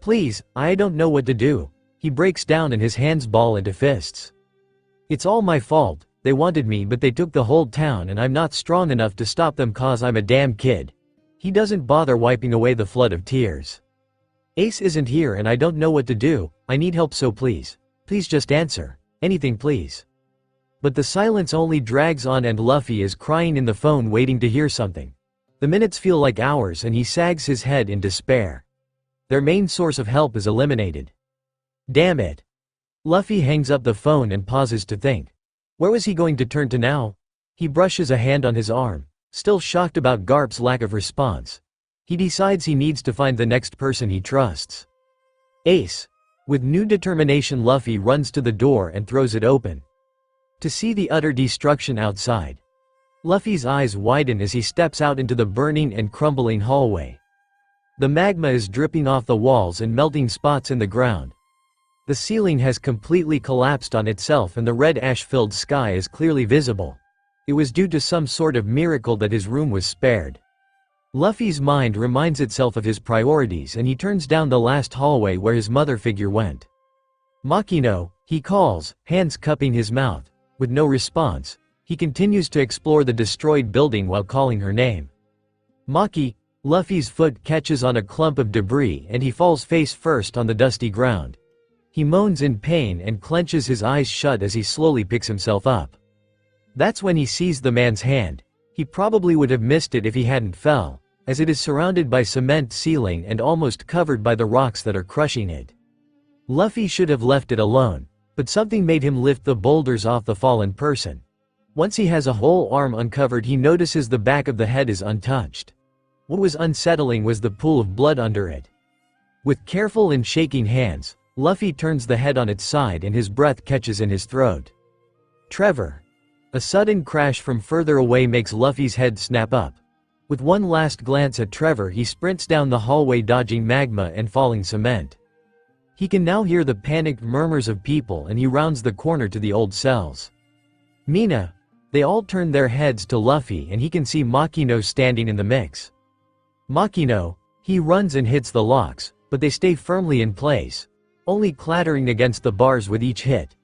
"Please, I don't know what to do." He breaks down and his hands ball into fists. "It's all my fault. They wanted me but they took the whole town and I'm not strong enough to stop them cause I'm a damn kid." He doesn't bother wiping away the flood of tears. "Ace isn't here and I don't know what to do. I need help so please. Please just answer. Anything please." But the silence only drags on and Luffy is crying in the phone waiting to hear something. The minutes feel like hours and he sags his head in despair. Their main source of help is eliminated. Damn it. Luffy hangs up the phone and pauses to think. Where was he going to turn to now? He brushes a hand on his arm, still shocked about Garp's lack of response. He decides he needs to find the next person he trusts. Ace. With new determination Luffy runs to the door and throws it open. To see the utter destruction outside. Luffy's eyes widen as he steps out into the burning and crumbling hallway. The magma is dripping off the walls and melting spots in the ground. The ceiling has completely collapsed on itself and the red ash-filled sky is clearly visible. It was due to some sort of miracle that his room was spared. Luffy's mind reminds itself of his priorities and he turns down the last hallway where his mother figure went. Makino, he calls, hands cupping his mouth. With no response, he continues to explore the destroyed building while calling her name. Maki. Luffy's foot catches on a clump of debris and he falls face first on the dusty ground. He moans in pain and clenches his eyes shut as he slowly picks himself up. That's when he sees the man's hand. He probably would have missed it if he hadn't fell, as it is surrounded by cement ceiling and almost covered by the rocks that are crushing it. Luffy should have left it alone, but something made him lift the boulders off the fallen person. Once he has a whole arm uncovered, he notices the back of the head is untouched. What was unsettling was the pool of blood under it. With careful and shaking hands, Luffy turns the head on its side and his breath catches in his throat. Trevor. A sudden crash from further away makes Luffy's head snap up. With one last glance at Trevor, he sprints down the hallway dodging magma and falling cement. He can now hear the panicked murmurs of people and he rounds the corner to the old cells. Mina. They all turn their heads to Luffy and he can see Makino standing in the mix. Makino. He runs and hits the locks, but they stay firmly in place, only clattering against the bars with each hit.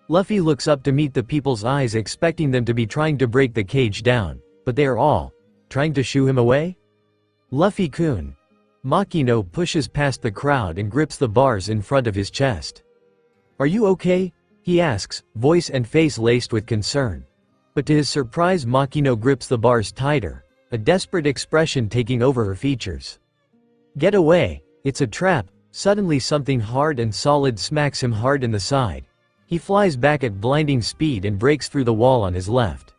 Luffy looks up to meet the people's eyes, expecting them to be trying to break the cage down, but they are all trying to shoo him away? Luffy-kun. Makino pushes past the crowd and grips the bars in front of his chest. Are you okay? He asks, voice and face laced with concern. But to his surprise, Makino grips the bars tighter, a desperate expression taking over her features. Get away, it's a trap. Suddenly something hard and solid smacks him hard in the side. He flies back at blinding speed and breaks through the wall on his left.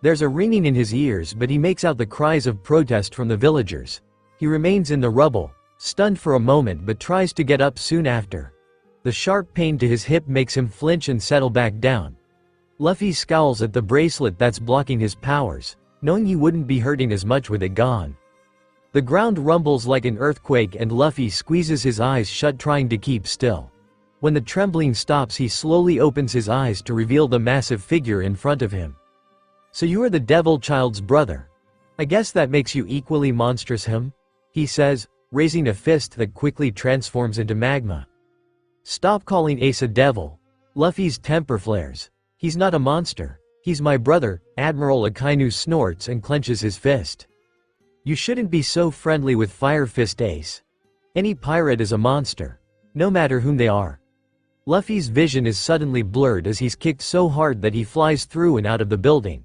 There's a ringing in his ears, but he makes out the cries of protest from the villagers. He remains in the rubble, stunned for a moment, but tries to get up soon after. The sharp pain to his hip makes him flinch and settle back down. Luffy scowls at the bracelet that's blocking his powers, knowing he wouldn't be hurting as much with it gone. The ground rumbles like an earthquake and Luffy squeezes his eyes shut, trying to keep still. When the trembling stops, he slowly opens his eyes to reveal the massive figure in front of him. So you are the devil child's brother. I guess that makes you equally monstrous, him? He says, raising a fist that quickly transforms into magma. Stop calling Ace a devil. Luffy's temper flares. He's not a monster. He's my brother. Admiral Akainu snorts and clenches his fist. You shouldn't be so friendly with Fire Fist, Ace. Any pirate is a monster, no matter whom they are. Luffy's vision is suddenly blurred as he's kicked so hard that he flies through and out of the building.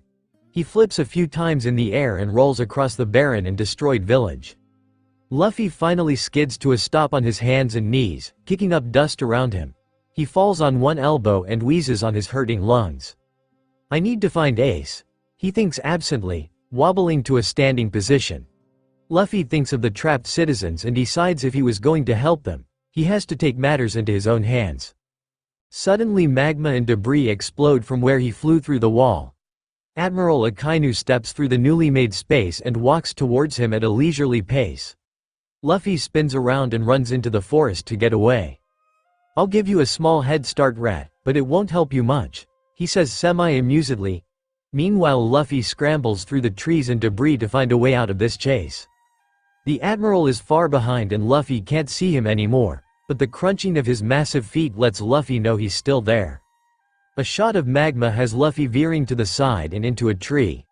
He flips a few times in the air and rolls across the barren and destroyed village. Luffy finally skids to a stop on his hands and knees, kicking up dust around him. He falls on one elbow and wheezes on his hurting lungs. I need to find Ace. He thinks absently, wobbling to a standing position. Luffy thinks of the trapped citizens and decides if he was going to help them, he has to take matters into his own hands. Suddenly magma and debris explode from where he flew through the wall. Admiral Akainu steps through the newly made space and walks towards him at a leisurely pace. Luffy spins around and runs into the forest to get away. I'll give you a small head start, rat, but it won't help you much, he says semi-amusedly. Meanwhile, Luffy scrambles through the trees and debris to find a way out of this chase. The Admiral is far behind and Luffy can't see him anymore, but the crunching of his massive feet lets Luffy know he's still there. A shot of magma has Luffy veering to the side and into a tree.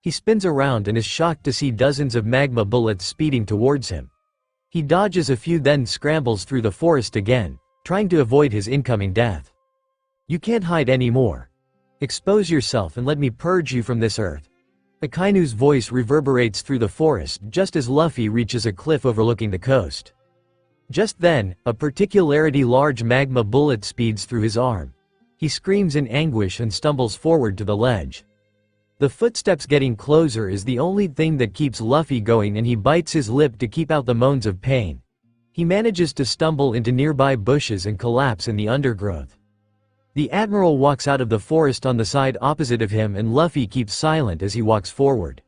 He spins around and is shocked to see dozens of magma bullets speeding towards him. He dodges a few, then scrambles through the forest again, trying to avoid his incoming death. You can't hide anymore. Expose yourself and let me purge you from this earth. Akainu's voice reverberates through the forest just as Luffy reaches a cliff overlooking the coast. Just then, a particularly large magma bullet speeds through his arm. He screams in anguish and stumbles forward to the ledge. The footsteps getting closer is the only thing that keeps Luffy going, and he bites his lip to keep out the moans of pain. He manages to stumble into nearby bushes and collapse in the undergrowth. The Admiral walks out of the forest on the side opposite of him, and Luffy keeps silent as he walks forward.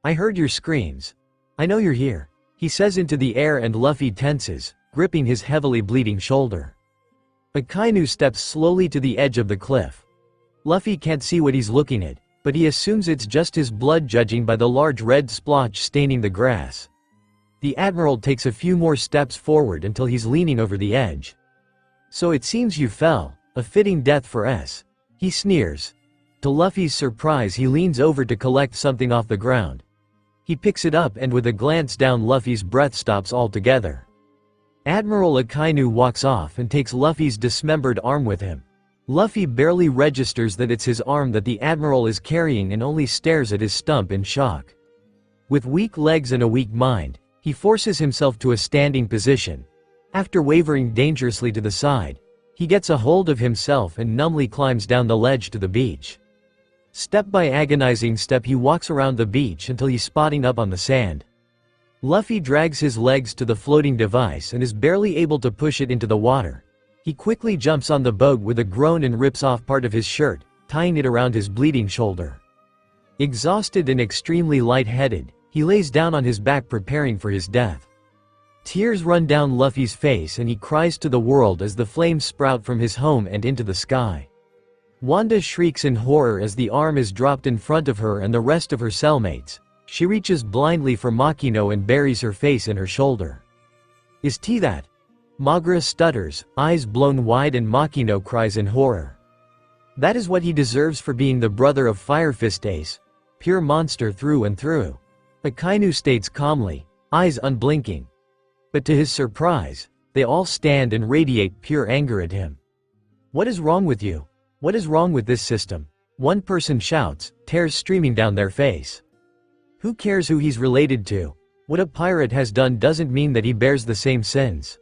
I heard your screams. I know you're here, he says into the air, and Luffy tenses, gripping his heavily bleeding shoulder. Akainu steps slowly to the edge of the cliff. Luffy can't see what he's looking at, but he assumes it's just his blood, judging by the large red splotch staining the grass. The Admiral takes a few more steps forward until he's leaning over the edge. So it seems you fell. A fitting death for S. He sneers. To Luffy's surprise, he leans over to collect something off the ground. He picks it up and with a glance down, Luffy's breath stops altogether. Admiral Akainu walks off and takes Luffy's dismembered arm with him. Luffy barely registers that it's his arm that the Admiral is carrying and only stares at his stump in shock. With weak legs and a weak mind, he forces himself to a standing position. After wavering dangerously to the side, he gets a hold of himself and numbly climbs down the ledge to the beach. Step by agonizing step he walks around the beach until he's spotting up on the sand. Luffy drags his legs to the floating device and is barely able to push it into the water. He quickly jumps on the boat with a groan and rips off part of his shirt, tying it around his bleeding shoulder. Exhausted and extremely lightheaded, he lays down on his back preparing for his death. Tears run down Luffy's face and he cries to the world as the flames sprout from his home and into the sky. Wanda shrieks in horror as the arm is dropped in front of her and the rest of her cellmates. She reaches blindly for Makino and buries her face in her shoulder. "Is T that?" Magra stutters, eyes blown wide, and Makino cries in horror. "That is what he deserves for being the brother of Fire Fist Ace. Pure monster through and through." Akainu states calmly, eyes unblinking. But to his surprise, they all stand and radiate pure anger at him. "What is wrong with you? What is wrong with this system?" one person shouts, tears streaming down their face. "Who cares who he's related to? What a pirate has done doesn't mean that he bears the same sins.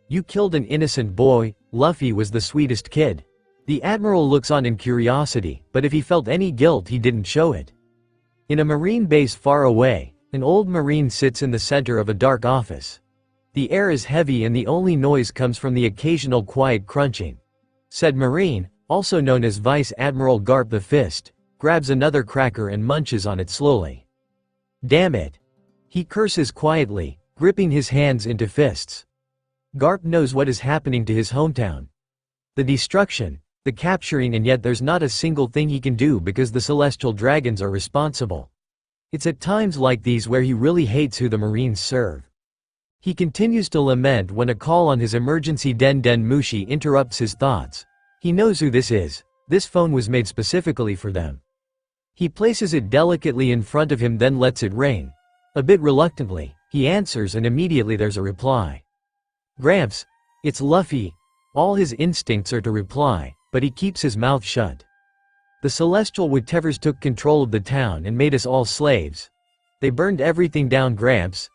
You killed an innocent boy. Luffy was the sweetest kid." The Admiral looks on in curiosity, but if he felt any guilt he didn't show it. In a marine base far away, an old marine sits in the center of a dark office. The air is heavy and the only noise comes from the occasional quiet crunching. Said marine, also known as Vice Admiral Garp the Fist, grabs another cracker and munches on it slowly. "Damn it!" he curses quietly, gripping his hands into fists. Garp knows what is happening to his hometown. The destruction, the capturing, and yet there's not a single thing he can do because the celestial dragons are responsible. It's at times like these where he really hates who the Marines serve. He continues to lament when a call on his emergency Den Mushi interrupts his thoughts. He knows who this is. This phone was made specifically for them. He places it delicately in front of him, then lets it ring. A bit reluctantly, he answers and immediately there's a reply. "Gramps, it's Luffy." All his instincts are to reply, but he keeps his mouth shut. "The celestial whatevers took control of the town and made us all slaves. They burned everything down, Gramps.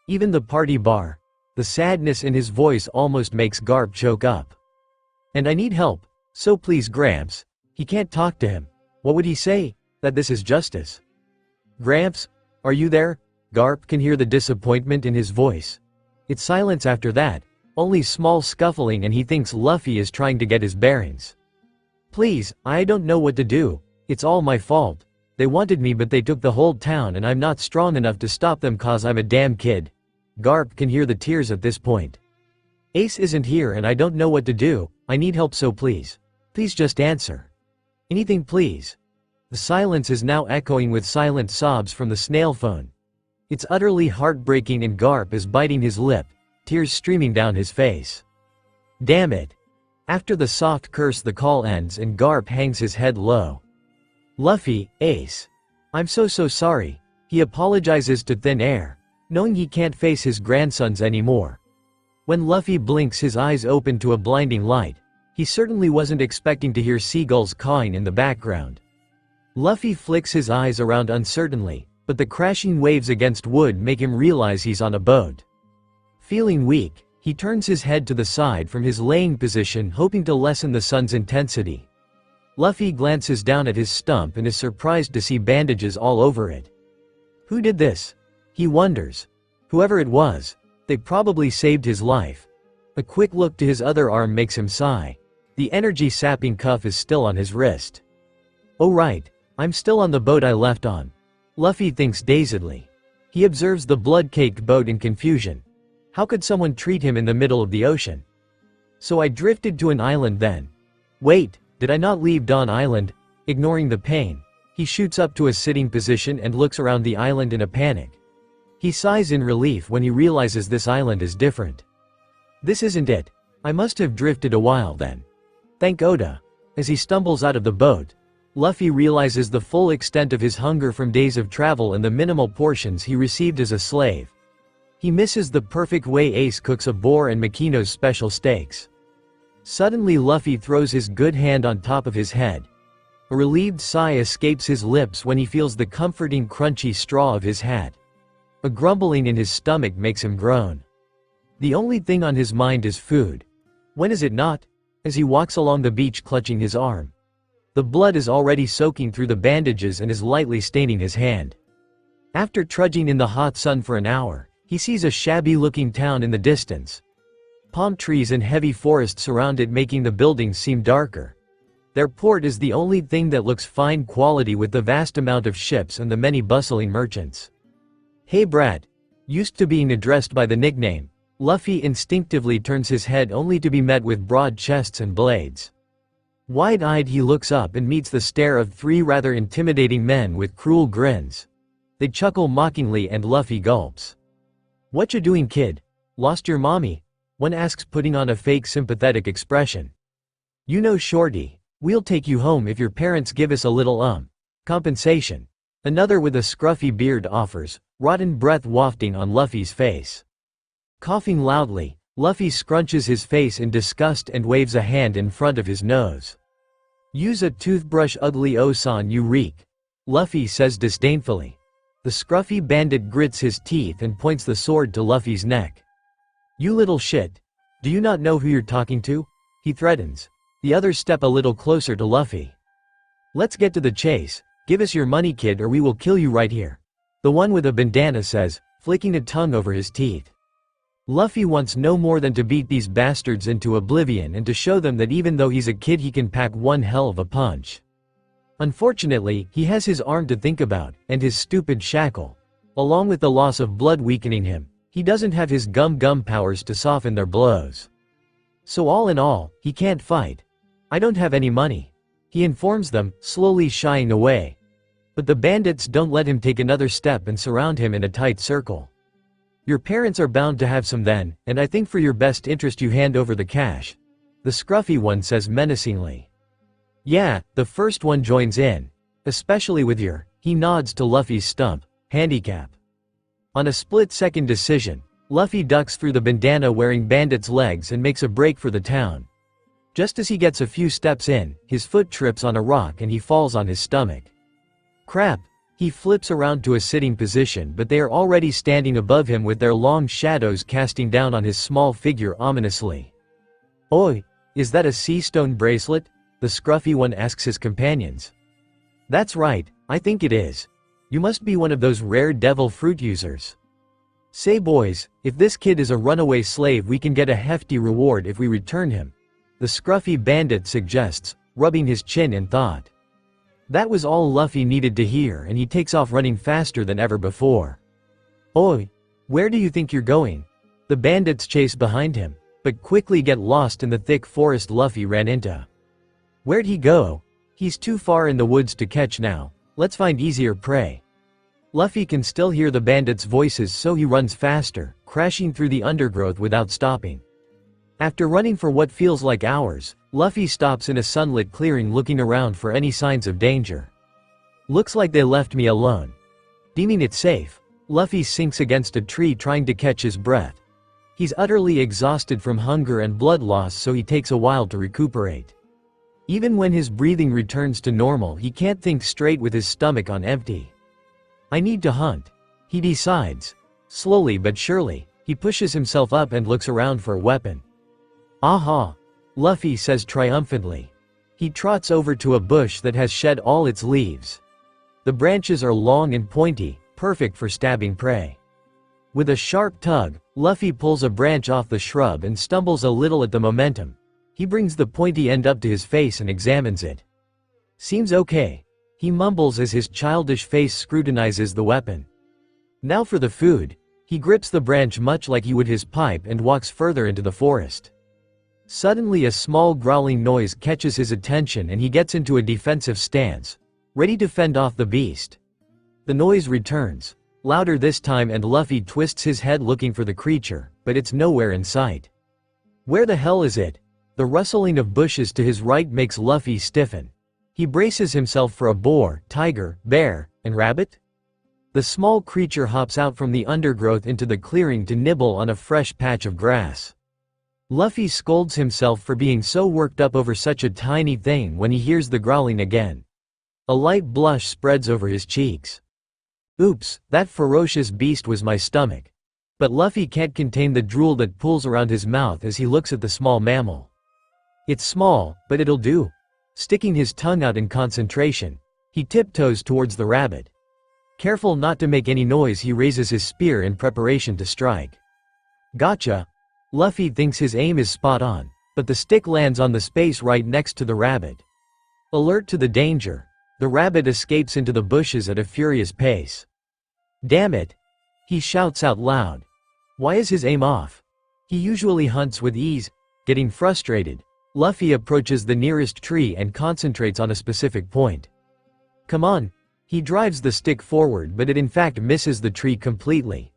Even the party bar." The sadness in his voice almost makes Garp choke up. "And I need help, so please, Gramps." He can't talk to him. What would he say? That this is justice. "Gramps, are you there?" Garp can hear the disappointment in his voice. It's silence after that, only small scuffling, and he thinks Luffy is trying to get his bearings. "Please, I don't know what to do. It's all my fault. They wanted me but they took the whole town and I'm not strong enough to stop them cause I'm a damn kid." Garp can hear the tears at this point. "Ace isn't here and I don't know what to do. I need help, so please. Please just answer. Anything, please." The silence is now echoing with silent sobs from the snail phone. It's utterly heartbreaking and Garp is biting his lip, tears streaming down his face. "Damn it." After the soft curse the call ends and Garp hangs his head low. "Luffy, Ace. I'm so sorry." He apologizes to thin air, knowing he can't face his grandsons anymore. When Luffy blinks his eyes open to a blinding light. He certainly wasn't expecting to hear seagulls cawing in the background. Luffy flicks his eyes around uncertainly, but the crashing waves against wood make him realize he's on a boat. Feeling weak, he turns his head to the side from his laying position, hoping to lessen the sun's intensity. Luffy glances down at his stump and is surprised to see bandages all over it. Who did this? He wonders. Whoever it was, they probably saved his life. A quick look to his other arm makes him sigh. The energy-sapping cuff is still on his wrist. "Oh right, I'm still on the boat I left on." Luffy thinks dazedly. He observes the blood-caked boat in confusion. How could someone treat him in the middle of the ocean? "So I drifted to an island then. Wait, did I not leave Dawn Island?" Ignoring the pain, he shoots up to a sitting position and looks around the island in a panic. He sighs in relief when he realizes this island is different. This isn't it. I must have drifted a while then. Thank Oda. As he stumbles out of the boat, Luffy realizes the full extent of his hunger from days of travel and the minimal portions he received as a slave. He misses the perfect way Ace cooks a boar and Makino's special steaks. Suddenly Luffy throws his good hand on top of his head. A relieved sigh escapes his lips when he feels the comforting crunchy straw of his hat. A grumbling in his stomach makes him groan. The only thing on his mind is food. When is it not? As he walks along the beach clutching his arm. The blood is already soaking through the bandages and is lightly staining his hand. After trudging in the hot sun for an hour, he sees a shabby-looking town in the distance. Palm trees and heavy forest surround it, making the buildings seem darker. Their port is the only thing that looks fine quality, with the vast amount of ships and the many bustling merchants. "Hey brat." Used to being addressed by the nickname, Luffy instinctively turns his head only to be met with broad chests and blades. Wide-eyed he looks up and meets the stare of three rather intimidating men with cruel grins. They chuckle mockingly and Luffy gulps. "What you doing, kid? Lost your mommy?" one asks, putting on a fake sympathetic expression. "You know, shorty, we'll take you home if your parents give us a little compensation," another with a scruffy beard offers, rotten breath wafting on Luffy's face. Coughing loudly, Luffy scrunches his face in disgust and waves a hand in front of his nose. "Use a toothbrush, ugly Osan, you reek," Luffy says disdainfully. The scruffy bandit grits his teeth and points the sword to Luffy's neck. "You little shit. Do you not know who you're talking to?" he threatens. The others step a little closer to Luffy. "Let's get to the chase. Give us your money, kid, or we will kill you right here," the one with a bandana says, flicking a tongue over his teeth. Luffy wants no more than to beat these bastards into oblivion and to show them that even though he's a kid he can pack one hell of a punch. Unfortunately, he has his arm to think about, and his stupid shackle. Along with the loss of blood weakening him, he doesn't have his gum powers to soften their blows. So all in all, he can't fight. "I don't have any money," he informs them, slowly shying away. But the bandits don't let him take another step and surround him in a tight circle. "Your parents are bound to have some then, and I think for your best interest you hand over the cash," the scruffy one says menacingly. "Yeah," the first one joins in. "Especially with your," he nods to Luffy's stump, "handicap." On a split-second decision, Luffy ducks through the bandana-wearing bandit's legs and makes a break for the town. Just as he gets a few steps in, his foot trips on a rock and he falls on his stomach. Crap! He flips around to a sitting position, but they are already standing above him with their long shadows casting down on his small figure ominously. "Oi, is that a sea stone bracelet?" the scruffy one asks his companions. "That's right, I think it is. You must be one of those rare devil fruit users. Say boys, if this kid is a runaway slave we can get a hefty reward if we return him," the scruffy bandit suggests, rubbing his chin in thought. That was all Luffy needed to hear, and he takes off running faster than ever before. "Oi, where do you think you're going?" The bandits chase behind him, but quickly get lost in the thick forest Luffy ran into. "Where'd he go? He's too far in the woods to catch now. Let's find easier prey." Luffy can still hear the bandits' voices, so he runs faster, crashing through the undergrowth without stopping. After running for what feels like hours, Luffy stops in a sunlit clearing, looking around for any signs of danger. "Looks like they left me alone." Deeming it safe, Luffy sinks against a tree trying to catch his breath. He's utterly exhausted from hunger and blood loss, so he takes a while to recuperate. Even when his breathing returns to normal, he can't think straight with his stomach on empty. "I need to hunt," he decides. Slowly but surely, he pushes himself up and looks around for a weapon. "Aha!" Luffy says triumphantly. He trots over to a bush that has shed all its leaves. The branches are long and pointy, perfect for stabbing prey. With a sharp tug, Luffy pulls a branch off the shrub and stumbles a little at the momentum. He brings the pointy end up to his face and examines it. "Seems okay," he mumbles as his childish face scrutinizes the weapon. Now for the food. He grips the branch much like he would his pipe and walks further into the forest. Suddenly a small growling noise catches his attention and he gets into a defensive stance, ready to fend off the beast. The noise returns, louder this time, and Luffy twists his head looking for the creature, but it's nowhere in sight. Where the hell is it? The rustling of bushes to his right makes Luffy stiffen. He braces himself for a boar, tiger, bear, and rabbit? The small creature hops out from the undergrowth into the clearing to nibble on a fresh patch of grass. Luffy scolds himself for being so worked up over such a tiny thing when he hears the growling again. A light blush spreads over his cheeks. Oops, that ferocious beast was my stomach. But Luffy can't contain the drool that pools around his mouth as he looks at the small mammal. It's small, but it'll do. Sticking his tongue out in concentration, he tiptoes towards the rabbit. Careful not to make any noise, he raises his spear in preparation to strike. Gotcha! Luffy thinks his aim is spot on, but the stick lands on the space right next to the rabbit. Alert to the danger, the rabbit escapes into the bushes at a furious pace. Damn it! He shouts out loud. Why is his aim off? He usually hunts with ease. Getting frustrated, Luffy approaches the nearest tree and concentrates on a specific point. Come on! He drives the stick forward, but it in fact misses the tree completely.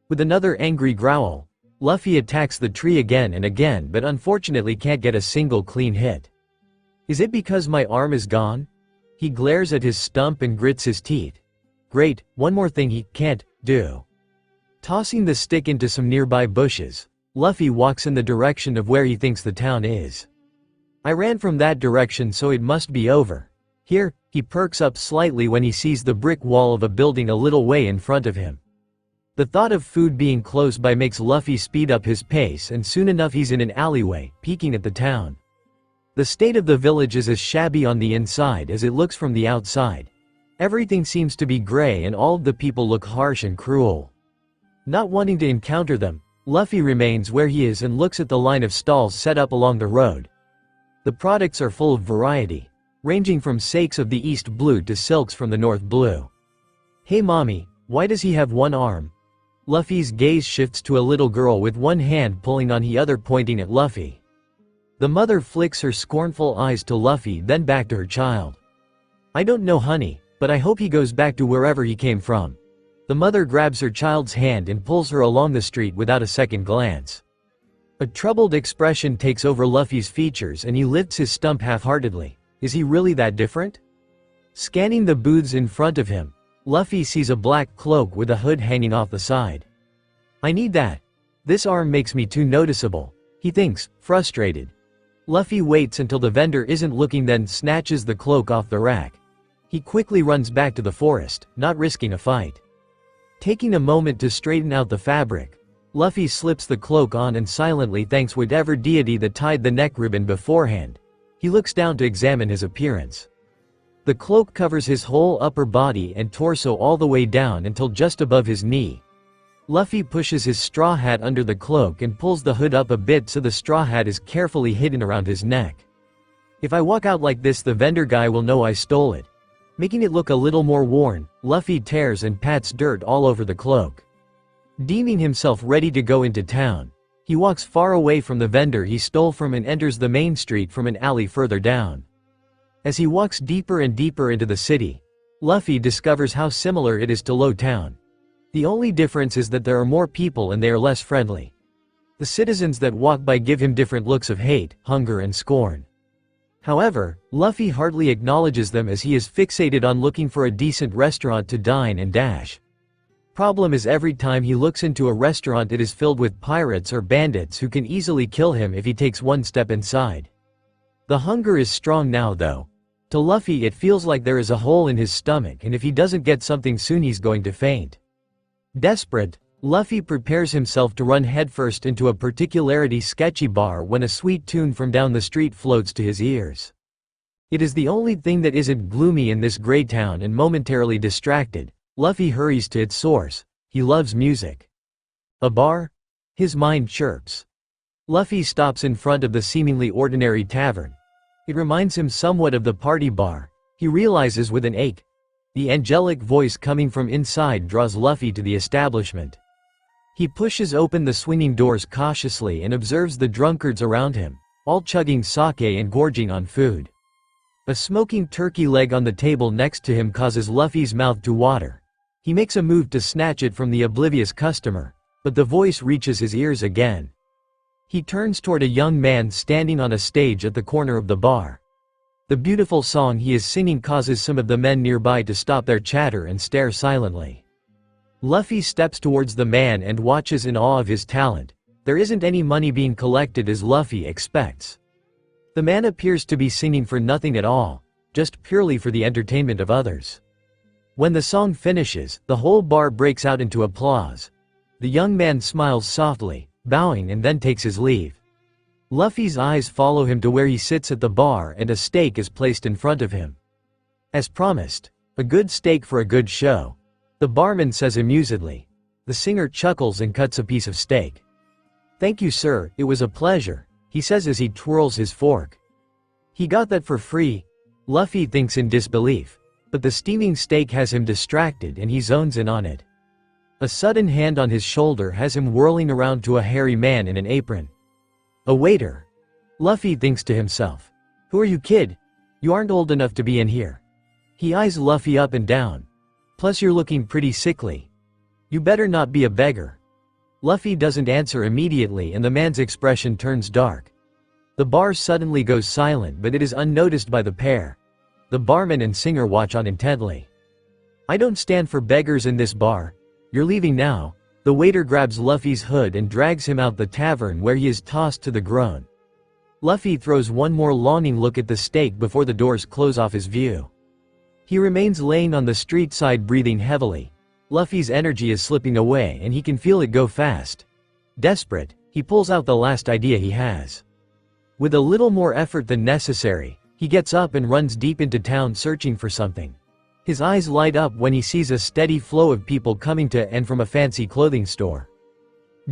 With another angry growl, Luffy attacks the tree again and again, but unfortunately can't get a single clean hit. Is it because my arm is gone? He glares at his stump and grits his teeth. Great, one more thing he can't do. Tossing the stick into some nearby bushes, Luffy walks in the direction of where he thinks the town is. I ran from that direction, so it must be over. Here, he perks up slightly when he sees the brick wall of a building a little way in front of him. The thought of food being close by makes Luffy speed up his pace, and soon enough he's in an alleyway, peeking at the town. The state of the village is as shabby on the inside as it looks from the outside. Everything seems to be gray and all of the people look harsh and cruel. Not wanting to encounter them, Luffy remains where he is and looks at the line of stalls set up along the road. The products are full of variety, ranging from sakes of the East Blue to silks from the North Blue. Hey mommy, why does he have one arm? Luffy's gaze shifts to a little girl with one hand pulling on the other pointing at Luffy. The mother flicks her scornful eyes to Luffy, then back to her child. I don't know honey, but I hope he goes back to wherever he came from. The mother grabs her child's hand and pulls her along the street without a second glance. A troubled expression takes over Luffy's features and he lifts his stump half-heartedly. Is he really that different? Scanning the booths in front of him, Luffy sees a black cloak with a hood hanging off the side. I need that. This arm makes me too noticeable, he thinks, frustrated. Luffy waits until the vendor isn't looking, then snatches the cloak off the rack. He quickly runs back to the forest, not risking a fight. Taking a moment to straighten out the fabric, Luffy slips the cloak on and silently thanks whatever deity that tied the neck ribbon beforehand. He looks down to examine his appearance. The cloak covers his whole upper body and torso all the way down until just above his knee. Luffy pushes his straw hat under the cloak and pulls the hood up a bit so the straw hat is carefully hidden around his neck. If I walk out like this, the vendor guy will know I stole it. Making it look a little more worn, Luffy tears and pats dirt all over the cloak. Deeming himself ready to go into town, he walks far away from the vendor he stole from and enters the main street from an alley further down. As he walks deeper and deeper into the city, Luffy discovers how similar it is to Low Town. The only difference is that there are more people and they are less friendly. The citizens that walk by give him different looks of hate, hunger and scorn. However, Luffy hardly acknowledges them as he is fixated on looking for a decent restaurant to dine and dash. Problem is, every time he looks into a restaurant it is filled with pirates or bandits who can easily kill him if he takes one step inside. The hunger is strong now though. To Luffy it feels like there is a hole in his stomach, and if he doesn't get something soon he's going to faint. Desperate, Luffy prepares himself to run headfirst into a particularly sketchy bar when a sweet tune from down the street floats to his ears. It is the only thing that isn't gloomy in this gray town, and momentarily distracted, Luffy hurries to its source. He loves music. A bar? His mind chirps. Luffy stops in front of the seemingly ordinary tavern. It reminds him somewhat of the party bar, he realizes with an ache. The angelic voice coming from inside draws Luffy to the establishment. He pushes open the swinging doors cautiously and observes the drunkards around him, all chugging sake and gorging on food. A smoking turkey leg on the table next to him causes Luffy's mouth to water. He makes a move to snatch it from the oblivious customer, but the voice reaches his ears again. He turns toward a young man standing on a stage at the corner of the bar. The beautiful song he is singing causes some of the men nearby to stop their chatter and stare silently. Luffy steps towards the man and watches in awe of his talent. There isn't any money being collected as Luffy expects. The man appears to be singing for nothing at all, just purely for the entertainment of others. When the song finishes, the whole bar breaks out into applause. The young man smiles softly, bowing, and then takes his leave. Luffy's eyes follow him to where he sits at the bar and a steak is placed in front of him. As promised, a good steak for a good show, the barman says amusedly. The singer chuckles and cuts a piece of steak. "Thank you, sir, it was a pleasure," he says as he twirls his fork. He got that for free? Luffy thinks in disbelief. But the steaming steak has him distracted and he zones in on it. A sudden hand on his shoulder has him whirling around to a hairy man in an apron. A waiter. Luffy thinks to himself. "Who are you, kid? You aren't old enough to be in here." He eyes Luffy up and down. "Plus you're looking pretty sickly. You better not be a beggar." Luffy doesn't answer immediately and the man's expression turns dark. The bar suddenly goes silent, but it is unnoticed by the pair. The barman and singer watch on intently. "I don't stand for beggars in this bar. You're leaving now." The waiter grabs Luffy's hood and drags him out the tavern where he is tossed to the ground. Luffy throws one more longing look at the steak before the doors close off his view. He remains laying on the street side breathing heavily. Luffy's energy is slipping away and he can feel it go fast. Desperate, he pulls out the last idea he has. With a little more effort than necessary, he gets up and runs deep into town searching for something. His eyes light up when he sees a steady flow of people coming to and from a fancy clothing store.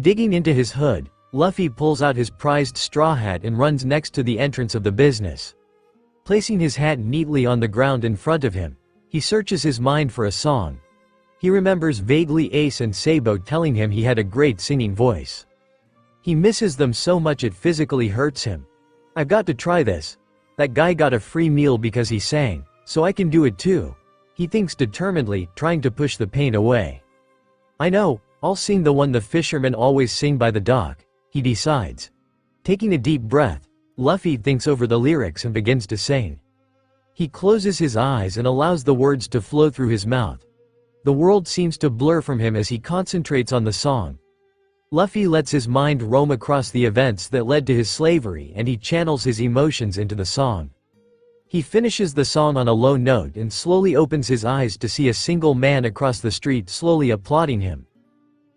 Digging into his hood, Luffy pulls out his prized straw hat and runs next to the entrance of the business. Placing his hat neatly on the ground in front of him, he searches his mind for a song. He remembers vaguely Ace and Sabo telling him he had a great singing voice. He misses them so much it physically hurts him. "I've got to try this. That guy got a free meal because he sang, so I can do it too," he thinks determinedly, trying to push the pain away. "I know, I'll sing the one the fishermen always sing by the dock," he decides. Taking a deep breath, Luffy thinks over the lyrics and begins to sing. He closes his eyes and allows the words to flow through his mouth. The world seems to blur from him as he concentrates on the song. Luffy lets his mind roam across the events that led to his slavery and he channels his emotions into the song. He finishes the song on a low note and slowly opens his eyes to see a single man across the street slowly applauding him.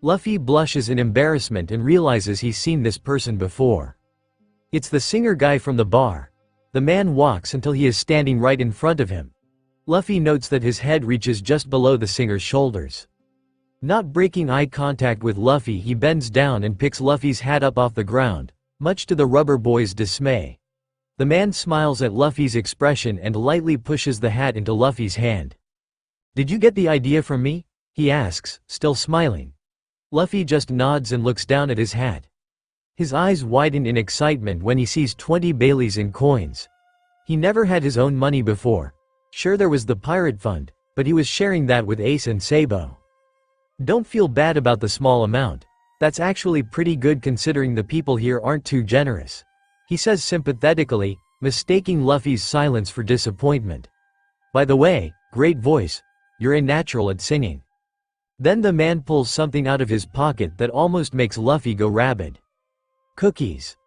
Luffy blushes in embarrassment and realizes he's seen this person before. It's the singer guy from the bar. The man walks until he is standing right in front of him. Luffy notes that his head reaches just below the singer's shoulders. Not breaking eye contact with Luffy, he bends down and picks Luffy's hat up off the ground, much to the rubber boy's dismay. The man smiles at Luffy's expression and lightly pushes the hat into Luffy's hand. "Did you get the idea from me?" he asks, still smiling. Luffy just nods and looks down at his hat. His eyes widen in excitement when he sees 20 Baileys in coins. He never had his own money before. Sure, there was the pirate fund, but he was sharing that with Ace and Sabo. "Don't feel bad about the small amount. That's actually pretty good considering the people here aren't too generous," he says sympathetically, mistaking Luffy's silence for disappointment. "By the way, great voice. You're a natural at singing." Then the man pulls something out of his pocket that almost makes Luffy go rabid. "Cookies."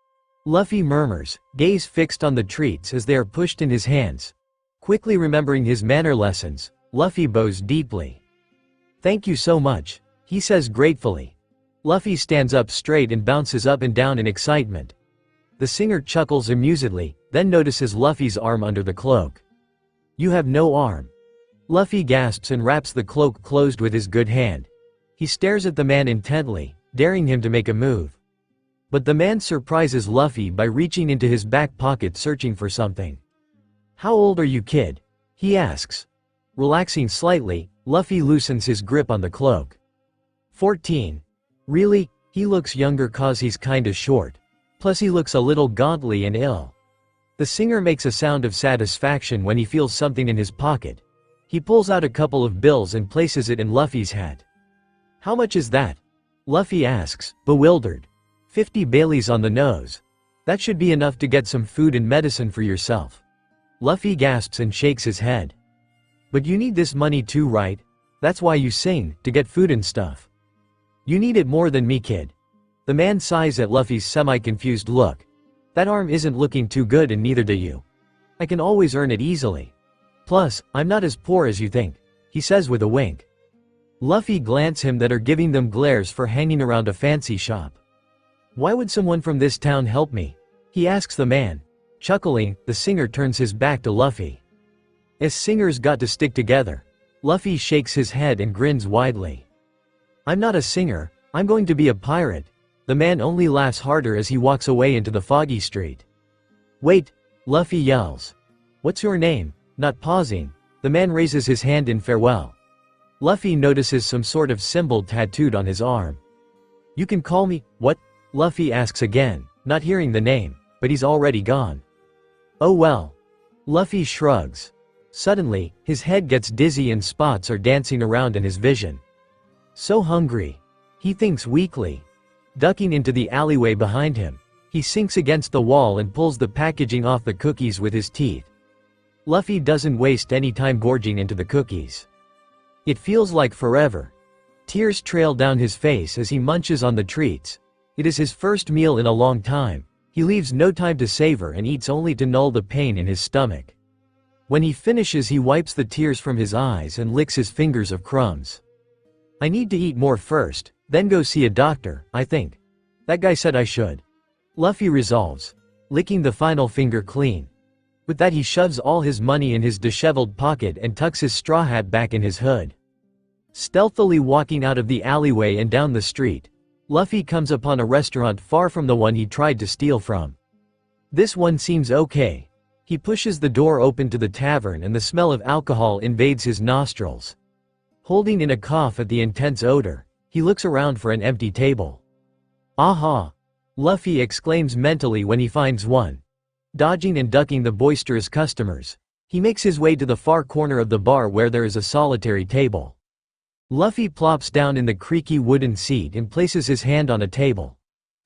Luffy murmurs, gaze fixed on the treats as they are pushed in his hands. Quickly remembering his manner lessons, Luffy bows deeply. "Thank you so much," he says gratefully. Luffy stands up straight and bounces up and down in excitement. The singer chuckles amusedly, then notices Luffy's arm under the cloak. "You have no arm." Luffy gasps and wraps the cloak closed with his good hand. He stares at the man intently, daring him to make a move. But the man surprises Luffy by reaching into his back pocket searching for something. "How old are you, kid?" he asks. Relaxing slightly, Luffy loosens his grip on the cloak. 14. Really? He looks younger cause he's kinda short. Plus he looks a little gauntly and ill. The singer makes a sound of satisfaction when he feels something in his pocket. He pulls out a couple of bills and places it in Luffy's hat. "How much is that?" Luffy asks, bewildered. 50 Baileys on the nose. That should be enough to get some food and medicine for yourself. Luffy gasps and shakes his head. "But you need this money too, right? That's why you sing, to get food and stuff. You need it more than me, kid. The man sighs at Luffy's semi-confused look. That arm isn't looking too good and neither do you. I can always earn it easily. Plus, I'm not as poor as you think, he says with a wink. Luffy glances him that are giving them glares for hanging around a fancy shop. Why would someone from this town help me? He asks the man. Chuckling, the singer turns his back to Luffy. As singers got to stick together. Luffy shakes his head and grins widely. I'm not a singer, I'm going to be a pirate. The man only laughs harder as he walks away into the foggy street. Wait, Luffy yells. What's your name? Not pausing, the man raises his hand in farewell. Luffy notices some sort of symbol tattooed on his arm. You can call me, what? Luffy asks again, not hearing the name, but he's already gone. Oh well. Luffy shrugs. Suddenly, his head gets dizzy and spots are dancing around in his vision. So hungry. He thinks weakly. Ducking into the alleyway behind him, he sinks against the wall and pulls the packaging off the cookies with his teeth. Luffy doesn't waste any time gorging into the cookies. It feels like forever. Tears trail down his face as he munches on the treats. It is his first meal in a long time. He leaves no time to savor and eats only to null the pain in his stomach. When he finishes, he wipes the tears from his eyes and licks his fingers of crumbs. I need to eat more first, then go see a doctor, I think. That guy said I should. Luffy resolves, licking the final finger clean. With that he shoves all his money in his disheveled pocket and tucks his straw hat back in his hood. Stealthily walking out of the alleyway and down the street, Luffy comes upon a restaurant far from the one he tried to steal from. This one seems okay. He pushes the door open to the tavern and the smell of alcohol invades his nostrils. Holding in a cough at the intense odor, he looks around for an empty table. Aha! Luffy exclaims mentally when he finds one. Dodging and ducking the boisterous customers, he makes his way to the far corner of the bar where there is a solitary table. Luffy plops down in the creaky wooden seat and places his hand on a table.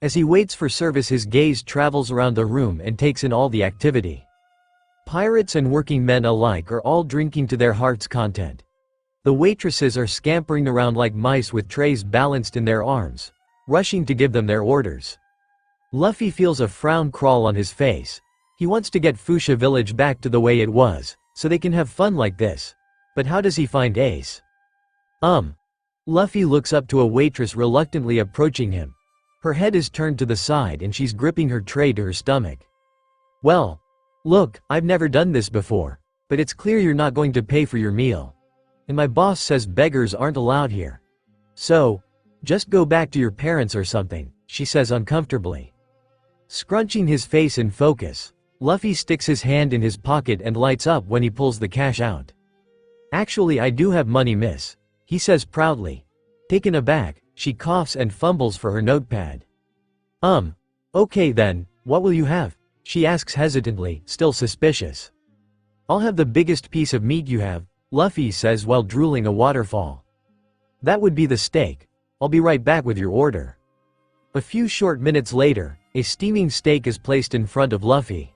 As he waits for service, his gaze travels around the room and takes in all the activity. Pirates and working men alike are all drinking to their heart's content. The waitresses are scampering around like mice with trays balanced in their arms, rushing to give them their orders. Luffy feels a frown crawl on his face. He wants to get Fusha village back to the way it was, so they can have fun like this. But how does he find Ace? Luffy looks up to a waitress reluctantly approaching him. Her head is turned to the side and she's gripping her tray to her stomach. Well, look, I've never done this before, but it's clear you're not going to pay for your meal. And my boss says beggars aren't allowed here. So, just go back to your parents or something, she says uncomfortably. Scrunching his face in focus, Luffy sticks his hand in his pocket and lights up when he pulls the cash out. Actually, I do have money, miss, he says proudly. Taken aback, she coughs and fumbles for her notepad. Okay then, what will you have? She asks hesitantly, still suspicious. I'll have the biggest piece of meat you have, Luffy says while drooling a waterfall. That would be the steak. I'll be right back with your order. A few short minutes later, a steaming steak is placed in front of Luffy.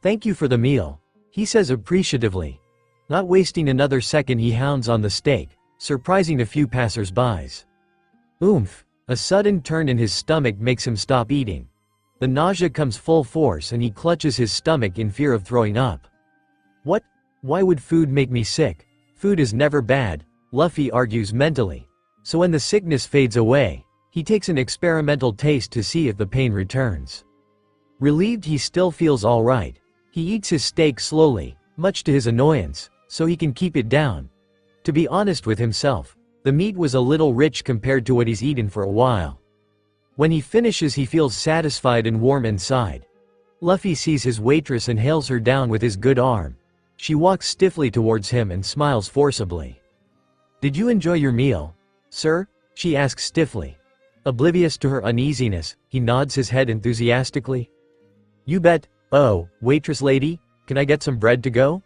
Thank you for the meal, he says appreciatively. Not wasting another second, he hounds on the steak, surprising a few passers-by. Oomph! A sudden turn in his stomach makes him stop eating. The nausea comes full force and he clutches his stomach in fear of throwing up. What? Why would food make me sick? Food is never bad, Luffy argues mentally. So when the sickness fades away, he takes an experimental taste to see if the pain returns. Relieved he still feels alright. He eats his steak slowly, much to his annoyance, so he can keep it down. To be honest with himself, the meat was a little rich compared to what he's eaten for a while. When he finishes, he feels satisfied and warm inside. Luffy sees his waitress and hails her down with his good arm. She walks stiffly towards him and smiles forcibly. Did you enjoy your meal, sir? She asks stiffly. Oblivious to her uneasiness, he nods his head enthusiastically. You bet. Oh, waitress lady, can I get some bread to go?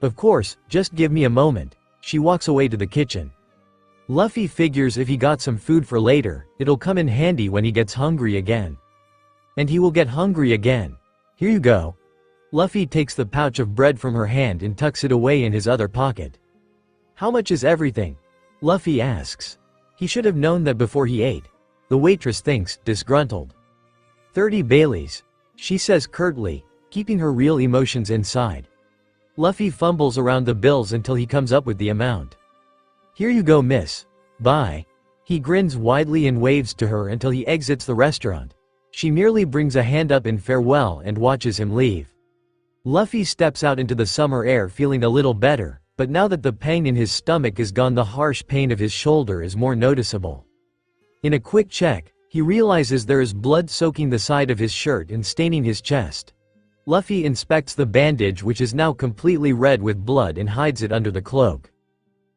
Of course, just give me a moment. She walks away to the kitchen. Luffy figures if he got some food for later, it'll come in handy when he gets hungry again. And he will get hungry again. Here you go. Luffy takes the pouch of bread from her hand and tucks it away in his other pocket. How much is everything? Luffy asks. He should have known that before he ate. The waitress thinks, disgruntled. 30 Baileys, she says curtly, keeping her real emotions inside. Luffy fumbles around the bills until he comes up with the amount. Here you go, miss. Bye. He grins widely and waves to her until he exits the restaurant. She merely brings a hand up in farewell and watches him leave. Luffy steps out into the summer air feeling a little better, but now that the pain in his stomach is gone, the harsh pain of his shoulder is more noticeable. In a quick check, he realizes there is blood soaking the side of his shirt and staining his chest. Luffy inspects the bandage, which is now completely red with blood, and hides it under the cloak.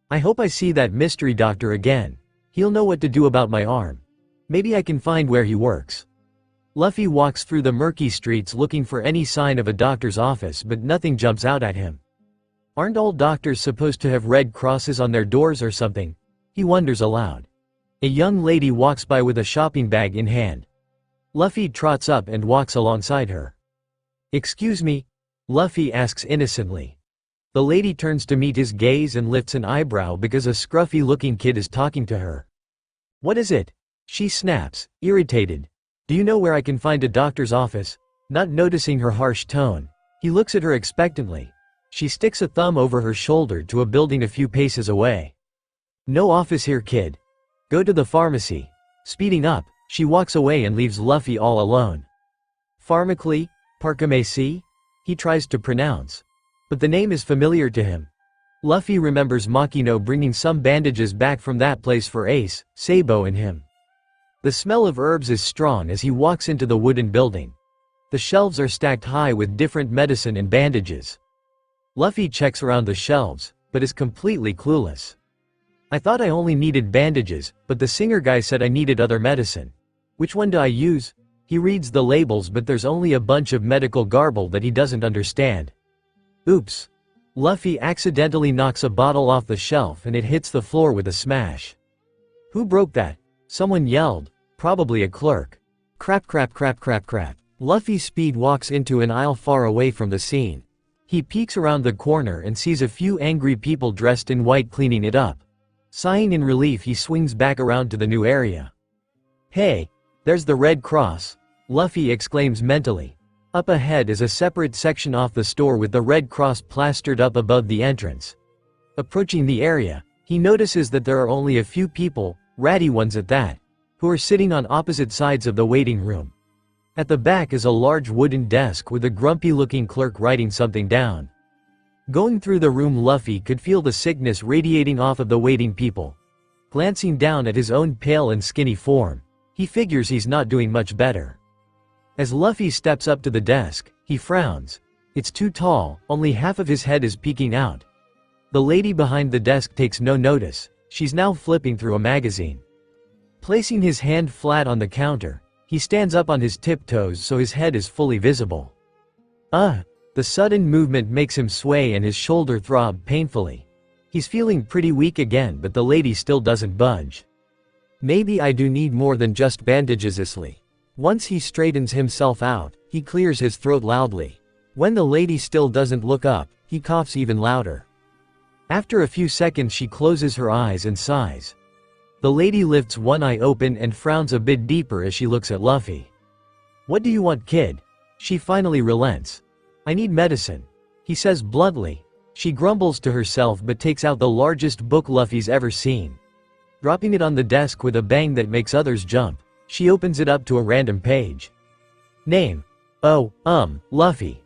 I hope I see that mystery doctor again. He'll know what to do about my arm. Maybe I can find where he works. Luffy walks through the murky streets looking for any sign of a doctor's office, but nothing jumps out at him. Aren't all doctors supposed to have red crosses on their doors or something? He wonders aloud. A young lady walks by with a shopping bag in hand. Luffy trots up and walks alongside her. Excuse me? Luffy asks innocently. The lady turns to meet his gaze and lifts an eyebrow because a scruffy-looking kid is talking to her. What is it? She snaps, irritated. Do you know where I can find a doctor's office? Not noticing her harsh tone, he looks at her expectantly. She sticks a thumb over her shoulder to a building a few paces away. No office here, kid. Go to the pharmacy. Speeding up, she walks away and leaves Luffy all alone. Pharmacy? Parkamesi? He tries to pronounce. But the name is familiar to him. Luffy remembers Makino bringing some bandages back from that place for Ace, Sabo and him. The smell of herbs is strong as he walks into the wooden building. The shelves are stacked high with different medicine and bandages. Luffy checks around the shelves, but is completely clueless. I thought I only needed bandages, but the singer guy said I needed other medicine. Which one do I use? He reads the labels, but there's only a bunch of medical garble that he doesn't understand. Oops. Luffy accidentally knocks a bottle off the shelf and it hits the floor with a smash. Who broke that? Someone yelled, probably a clerk. Crap crap crap crap crap. Luffy speed walks into an aisle far away from the scene. He peeks around the corner and sees a few angry people dressed in white cleaning it up. Sighing in relief, he swings back around to the new area. Hey, there's the Red Cross, Luffy exclaims mentally. Up ahead is a separate section off the store with the Red Cross plastered up above the entrance. Approaching the area, he notices that there are only a few people, ratty ones at that, who are sitting on opposite sides of the waiting room. At the back is a large wooden desk with a grumpy-looking clerk writing something down. Going through the room, Luffy could feel the sickness radiating off of the waiting people. Glancing down at his own pale and skinny form, he figures he's not doing much better. As Luffy steps up to the desk, he frowns. It's too tall, only half of his head is peeking out. The lady behind the desk takes no notice, she's now flipping through a magazine. Placing his hand flat on the counter, he stands up on his tiptoes so his head is fully visible. The sudden movement makes him sway and his shoulder throb painfully. He's feeling pretty weak again, but the lady still doesn't budge. Maybe I do need more than just bandages, Isley. Once he straightens himself out, he clears his throat loudly. When the lady still doesn't look up, he coughs even louder. After a few seconds, she closes her eyes and sighs. The lady lifts one eye open and frowns a bit deeper as she looks at Luffy. What do you want, kid? She finally relents. I need medicine, he says bluntly. She grumbles to herself but takes out the largest book Luffy's ever seen. Dropping it on the desk with a bang that makes others jump, she opens it up to a random page. Name. Oh, Luffy.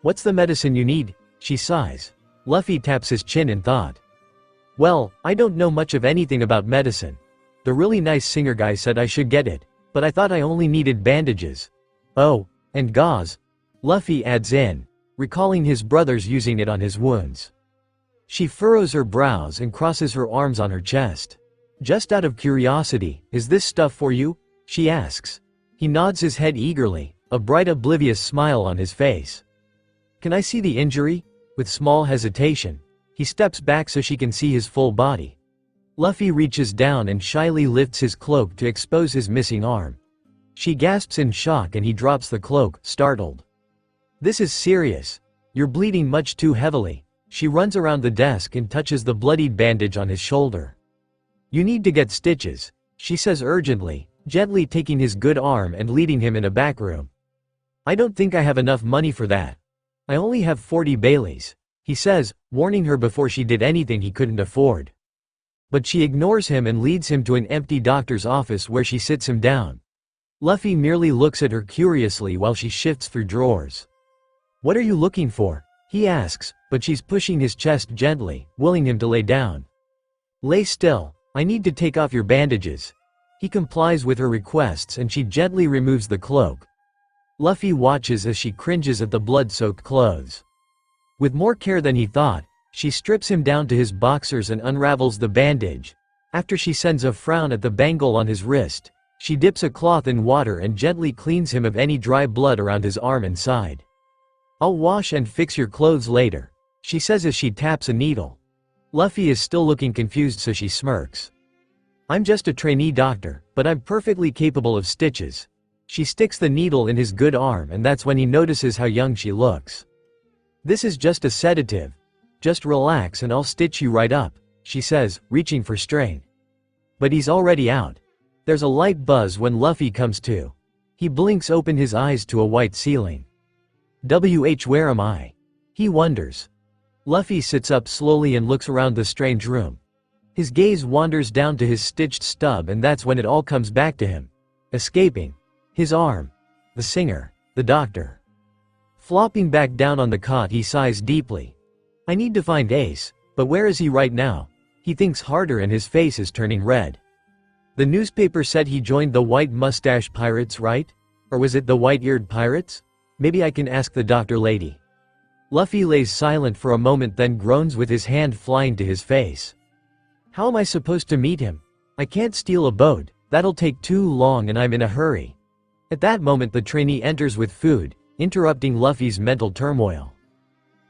What's the medicine you need? She sighs. Luffy taps his chin in thought. Well, I don't know much of anything about medicine. The really nice singer guy said I should get it, but I thought I only needed bandages. Oh, and gauze. Luffy adds in, recalling his brothers using it on his wounds. She furrows her brows and crosses her arms on her chest. Just out of curiosity, is this stuff for you? She asks. He nods his head eagerly, a bright oblivious smile on his face. Can I see the injury? With small hesitation, he steps back so she can see his full body. Luffy reaches down and shyly lifts his cloak to expose his missing arm. She gasps in shock and he drops the cloak, startled. This is serious. You're bleeding much too heavily. She runs around the desk and touches the bloodied bandage on his shoulder. "You need to get stitches," she says urgently, gently taking his good arm and leading him in a back room. "I don't think I have enough money for that. I only have 40 Baileys," he says, warning her before she did anything he couldn't afford. But she ignores him and leads him to an empty doctor's office where she sits him down. Luffy merely looks at her curiously while she shifts through drawers. "What are you looking for?" he asks, but she's pushing his chest gently, willing him to lay down. "Lay still, I need to take off your bandages." He complies with her requests and she gently removes the cloak. Luffy watches as she cringes at the blood-soaked clothes. With more care than he thought, she strips him down to his boxers and unravels the bandage. After she sends a frown at the bangle on his wrist, she dips a cloth in water and gently cleans him of any dry blood around his arm and side. "I'll wash and fix your clothes later," she says as she taps a needle. Luffy is still looking confused, so she smirks. "I'm just a trainee doctor, but I'm perfectly capable of stitches." She sticks the needle in his good arm and that's when he notices how young she looks. "This is just a sedative. Just relax and I'll stitch you right up," she says, reaching for strain. But he's already out. There's a light buzz when Luffy comes to. He blinks open his eyes to a white ceiling. Where am I?" he wonders. Luffy sits up slowly and looks around the strange room. His gaze wanders down to his stitched stub and that's when it all comes back to him. Escaping. His arm. The singer. The doctor. Flopping back down on the cot he sighs deeply. "I need to find Ace, but where is he right now?" He thinks harder and his face is turning red. "The newspaper said he joined the White Mustache Pirates, right? Or was it the White-Eared Pirates? Maybe I can ask the doctor lady." Luffy lays silent for a moment then groans with his hand flying to his face. "How am I supposed to meet him? I can't steal a boat, that'll take too long and I'm in a hurry." At that moment the trainee enters with food, interrupting Luffy's mental turmoil.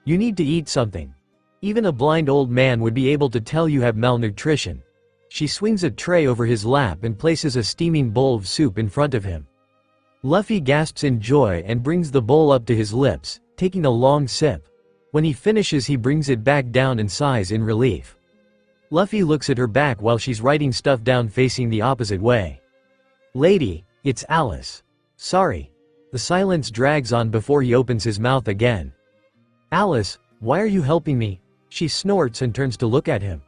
"You need to eat something. Even a blind old man would be able to tell you have malnutrition." She swings a tray over his lap and places a steaming bowl of soup in front of him. Luffy gasps in joy and brings the bowl up to his lips, taking a long sip. When he finishes he brings it back down and sighs in relief. Luffy looks at her back while she's writing stuff down facing the opposite way. "Lady, it's Alice. Sorry." The silence drags on before he opens his mouth again. "Alice, why are you helping me?" She snorts and turns to look at him.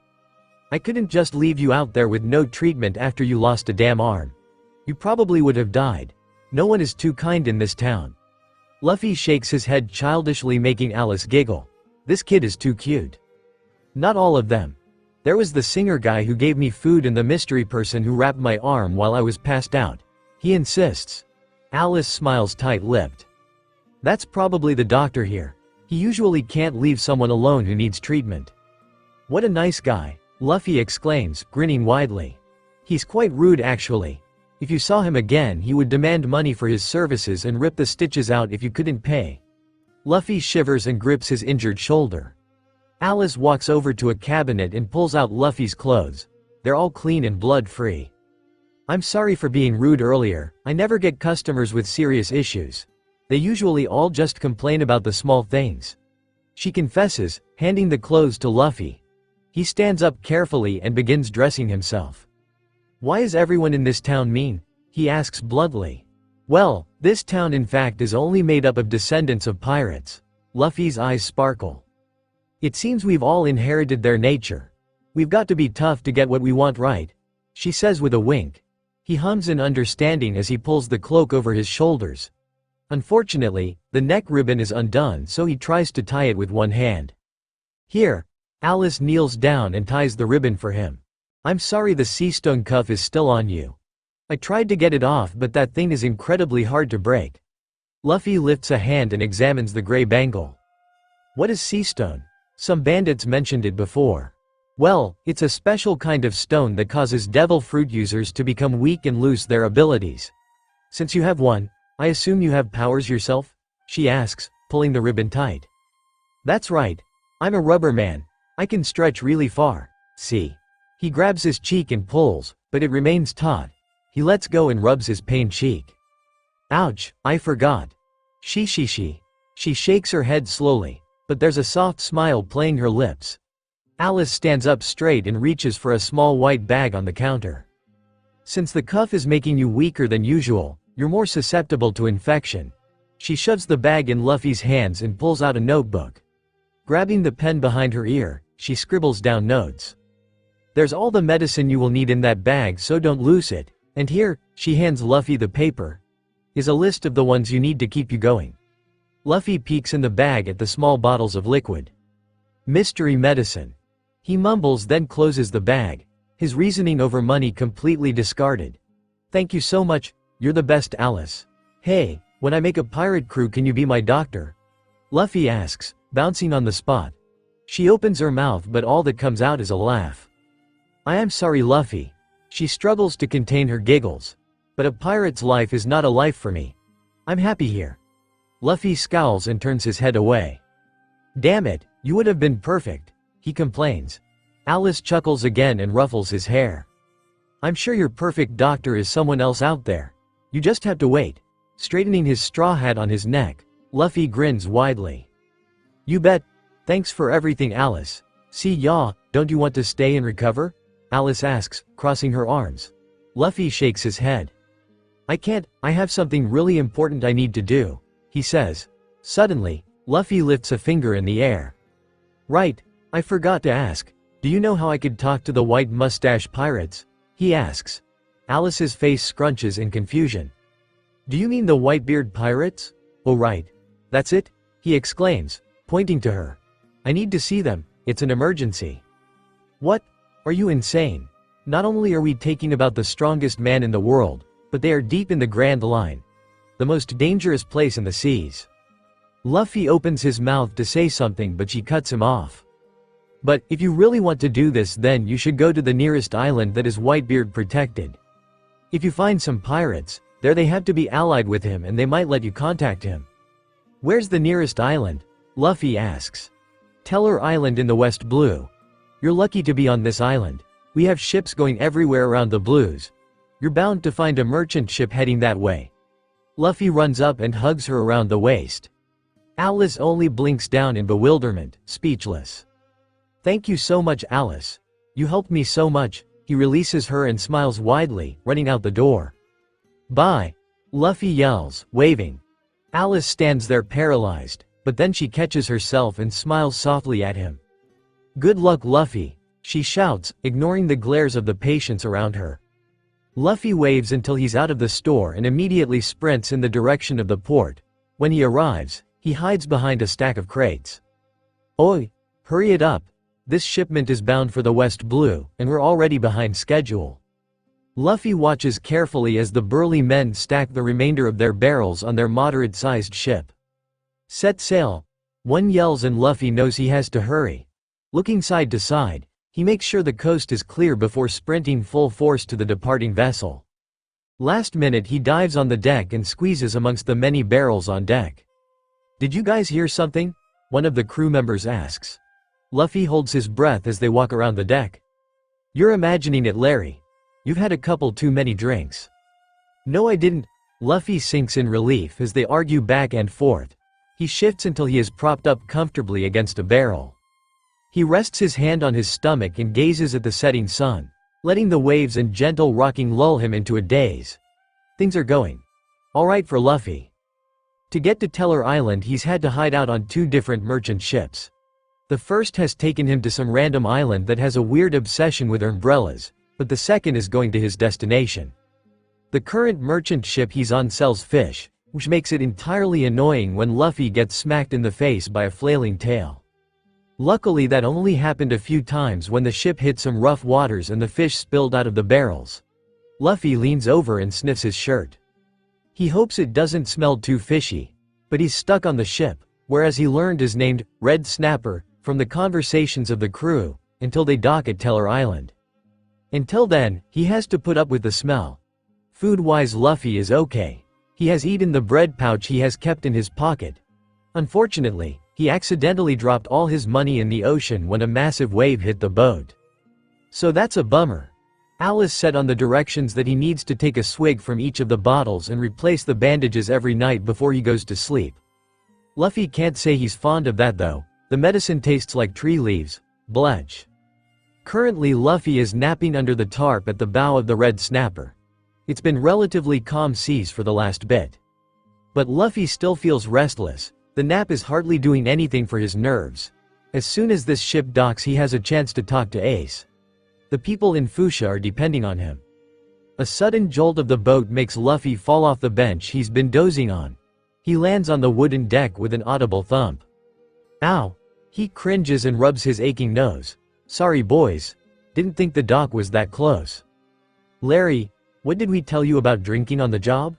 "I couldn't just leave you out there with no treatment after you lost a damn arm. You probably would have died. No one is too kind in this town." Luffy shakes his head childishly, making Alice giggle. "This kid is too cute." "Not all of them. There was the singer guy who gave me food and the mystery person who wrapped my arm while I was passed out," he insists. Alice smiles tight-lipped. "That's probably the doctor here. He usually can't leave someone alone who needs treatment." "What a nice guy," Luffy exclaims, grinning widely. "He's quite rude actually. If you saw him again he would demand money for his services and rip the stitches out if you couldn't pay." Luffy shivers and grips his injured shoulder. Alice walks over to a cabinet and pulls out Luffy's clothes. They're all clean and blood-free. "I'm sorry for being rude earlier, I never get customers with serious issues. They usually all just complain about the small things," she confesses, handing the clothes to Luffy. He stands up carefully and begins dressing himself. "Why is everyone in this town mean?" he asks bluntly. "Well, this town in fact is only made up of descendants of pirates." Luffy's eyes sparkle. "It seems we've all inherited their nature. We've got to be tough to get what we want, right?" she says with a wink. He hums in understanding as he pulls the cloak over his shoulders. Unfortunately, the neck ribbon is undone, so he tries to tie it with one hand. "Here." Alice kneels down and ties the ribbon for him. "I'm sorry the sea stone cuff is still on you. I tried to get it off but that thing is incredibly hard to break." Luffy lifts a hand and examines the gray bangle. "What is sea stone? Some bandits mentioned it before." "Well, it's a special kind of stone that causes devil fruit users to become weak and lose their abilities. Since you have one, I assume you have powers yourself?" she asks, pulling the ribbon tight. "That's right. I'm a rubber man. I can stretch really far. See?" He grabs his cheek and pulls, but it remains taut. He lets go and rubs his pained cheek. "Ouch, I forgot." She shakes her head slowly. but there's a soft smile playing her lips. Alice stands up straight and reaches for a small white bag on the counter. Since the cuff is making you weaker than usual, you're more susceptible to infection. She shoves the bag in Luffy's hands and pulls out a notebook. Grabbing the pen behind her ear, she scribbles down notes. There's all the medicine you will need in that bag, so don't lose it. And here, she hands Luffy the paper, is a list of the ones you need to keep you going. Luffy peeks in the bag at the small bottles of liquid. Mystery medicine. He mumbles, then closes the bag, his reasoning over money completely discarded. Thank you so much, you're the best, Alice. Hey, when I make a pirate crew, can you be my doctor? Luffy asks, bouncing on the spot. She opens her mouth, but all that comes out is a laugh. I am sorry, Luffy. She struggles to contain her giggles. But a pirate's life is not a life for me. I'm happy here. Luffy scowls and turns his head away. Damn it, you would have been perfect, he complains. Alice chuckles again and ruffles his hair. I'm sure your perfect doctor is someone else out there. You just have to wait. Straightening his straw hat on his neck, Luffy grins widely. You bet. Thanks for everything, Alice. See ya, don't you want to stay and recover? Alice asks, crossing her arms. Luffy shakes his head. I can't, I have something really important I need to do, he says. Suddenly, Luffy lifts a finger in the air. Right, I forgot to ask, do you know how I could talk to the white mustache pirates? He asks. Alice's face scrunches in confusion. Do you mean the Whitebeard pirates? Oh right. That's it? He exclaims, pointing to her. I need to see them, it's an emergency. What? Are you insane? Not only are we taking about the strongest man in the world, but they are deep in the Grand Line. The most dangerous place in the seas. Luffy opens his mouth to say something, but she cuts him off. But, if you really want to do this, then you should go to the nearest island that is Whitebeard protected. If you find some pirates, there they have to be allied with him and they might let you contact him. Where's the nearest island? Luffy asks. Teller Island in the West Blue. You're lucky to be on this island. We have ships going everywhere around the Blues. You're bound to find a merchant ship heading that way. Luffy runs up and hugs her around the waist. Alice only blinks down in bewilderment, speechless. Thank you so much, Alice. You helped me so much. He releases her and smiles widely, running out the door. Bye. Luffy yells, waving. Alice stands there paralyzed, but then she catches herself and smiles softly at him. Good luck, Luffy, she shouts, ignoring the glares of the patients around her. Luffy waves until he's out of the store and immediately sprints in the direction of the port. When he arrives, he hides behind a stack of crates. Oi! Hurry it up! This shipment is bound for the West Blue, and we're already behind schedule. Luffy watches carefully as the burly men stack the remainder of their barrels on their moderate-sized ship. Set sail! One yells and Luffy knows he has to hurry. Looking side to side, he makes sure the coast is clear before sprinting full force to the departing vessel. Last minute he dives on the deck and squeezes amongst the many barrels on deck. Did you guys hear something? One of the crew members asks. Luffy holds his breath as they walk around the deck. You're imagining it, Larry. You've had a couple too many drinks. No, I didn't. Luffy sinks in relief as they argue back and forth. He shifts until he is propped up comfortably against a barrel. He rests his hand on his stomach and gazes at the setting sun, letting the waves and gentle rocking lull him into a daze. Things are going all right for Luffy. To get to Teller Island, he's had to hide out on two different merchant ships. The first has taken him to some random island that has a weird obsession with umbrellas, but the second is going to his destination. The current merchant ship he's on sells fish, which makes it entirely annoying when Luffy gets smacked in the face by a flailing tail. Luckily that only happened a few times when the ship hit some rough waters and the fish spilled out of the barrels. Luffy leans over and sniffs his shirt. He hopes it doesn't smell too fishy, but he's stuck on the ship, whereas he learned is named Red Snapper from the conversations of the crew, until they dock at Teller Island. Until then, he has to put up with the smell. Food-wise, Luffy is okay. He has eaten the bread pouch he has kept in his pocket. Unfortunately, he accidentally dropped all his money in the ocean when a massive wave hit the boat. So that's a bummer. Alice said on the directions that he needs to take a swig from each of the bottles and replace the bandages every night before he goes to sleep. Luffy can't say he's fond of that though, The medicine tastes like tree leaves. Bletch. Currently Luffy is napping under the tarp at the bow of the Red Snapper. It's been relatively calm seas for the last bit. But Luffy still feels restless. The nap is hardly doing anything for his nerves. As soon as this ship docks he has a chance to talk to Ace. The people in Fusha are depending on him. A sudden jolt of the boat makes Luffy fall off the bench he's been dozing on. He lands on the wooden deck with an audible thump. Ow! He cringes and rubs his aching nose. Sorry boys. Didn't think the dock was that close. Larry, what did we tell you about drinking on the job?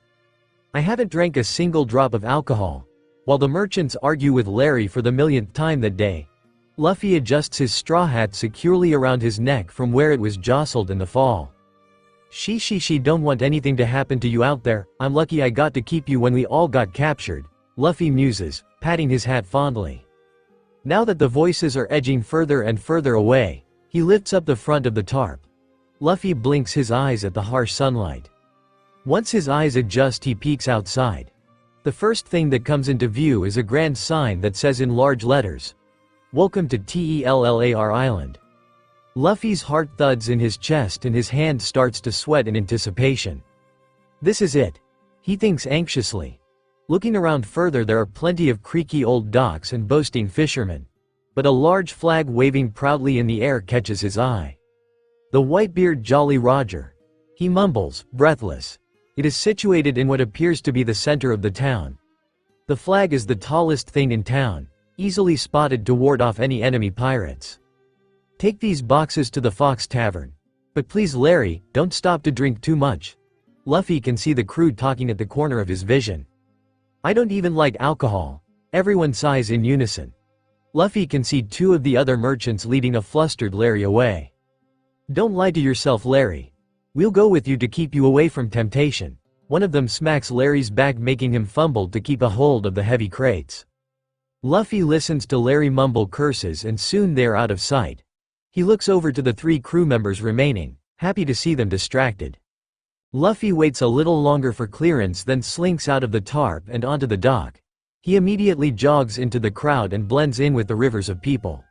I haven't drank a single drop of alcohol. While the merchants argue with Larry for the millionth time that day, Luffy adjusts his straw hat securely around his neck from where it was jostled in the fall. She don't want anything to happen to you out there. I'm lucky I got to keep you when we all got captured, Luffy muses, patting his hat fondly. Now that the voices are edging further and further away, he lifts up the front of the tarp. Luffy blinks his eyes at the harsh sunlight. Once his eyes adjust he peeks outside. The first thing that comes into view is a grand sign that says in large letters, "Welcome to Tellar Island." Luffy's heart thuds in his chest and his hand starts to sweat in anticipation. This is it. He thinks anxiously. Looking around further there are plenty of creaky old docks and boasting fishermen. But a large flag waving proudly in the air catches his eye. The Whitebeard Jolly Roger. He mumbles, breathless. It is situated in what appears to be the center of the town. The flag is the tallest thing in town, easily spotted to ward off any enemy pirates. Take these boxes to the Fox Tavern. But please Larry, don't stop to drink too much. Luffy can see the crew talking at the corner of his vision. I don't even like alcohol. Everyone sighs in unison. Luffy can see two of the other merchants leading a flustered Larry away. Don't lie to yourself Larry. We'll go with you to keep you away from temptation. One of them smacks Larry's back making him fumble to keep a hold of the heavy crates. Luffy listens to Larry mumble curses and soon they're out of sight. He looks over to the three crew members remaining, happy to see them distracted. Luffy waits a little longer for clearance then slinks out of the tarp and onto the dock. He immediately jogs into the crowd and blends in with the rivers of people.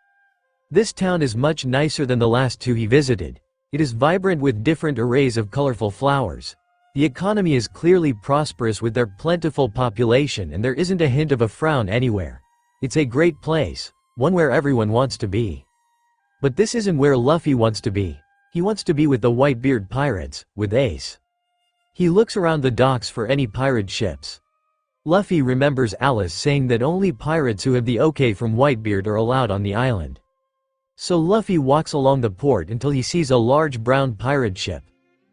This town is much nicer than the last two he visited. It is vibrant with different arrays of colorful flowers. The economy is clearly prosperous with their plentiful population and there isn't a hint of a frown anywhere. It's a great place, one where everyone wants to be. But this isn't where Luffy wants to be. He wants to be with the Whitebeard pirates, with Ace. He looks around the docks for any pirate ships. Luffy remembers Alice saying that only pirates who have the OK from Whitebeard are allowed on the island. So Luffy walks along the port until he sees a large brown pirate ship.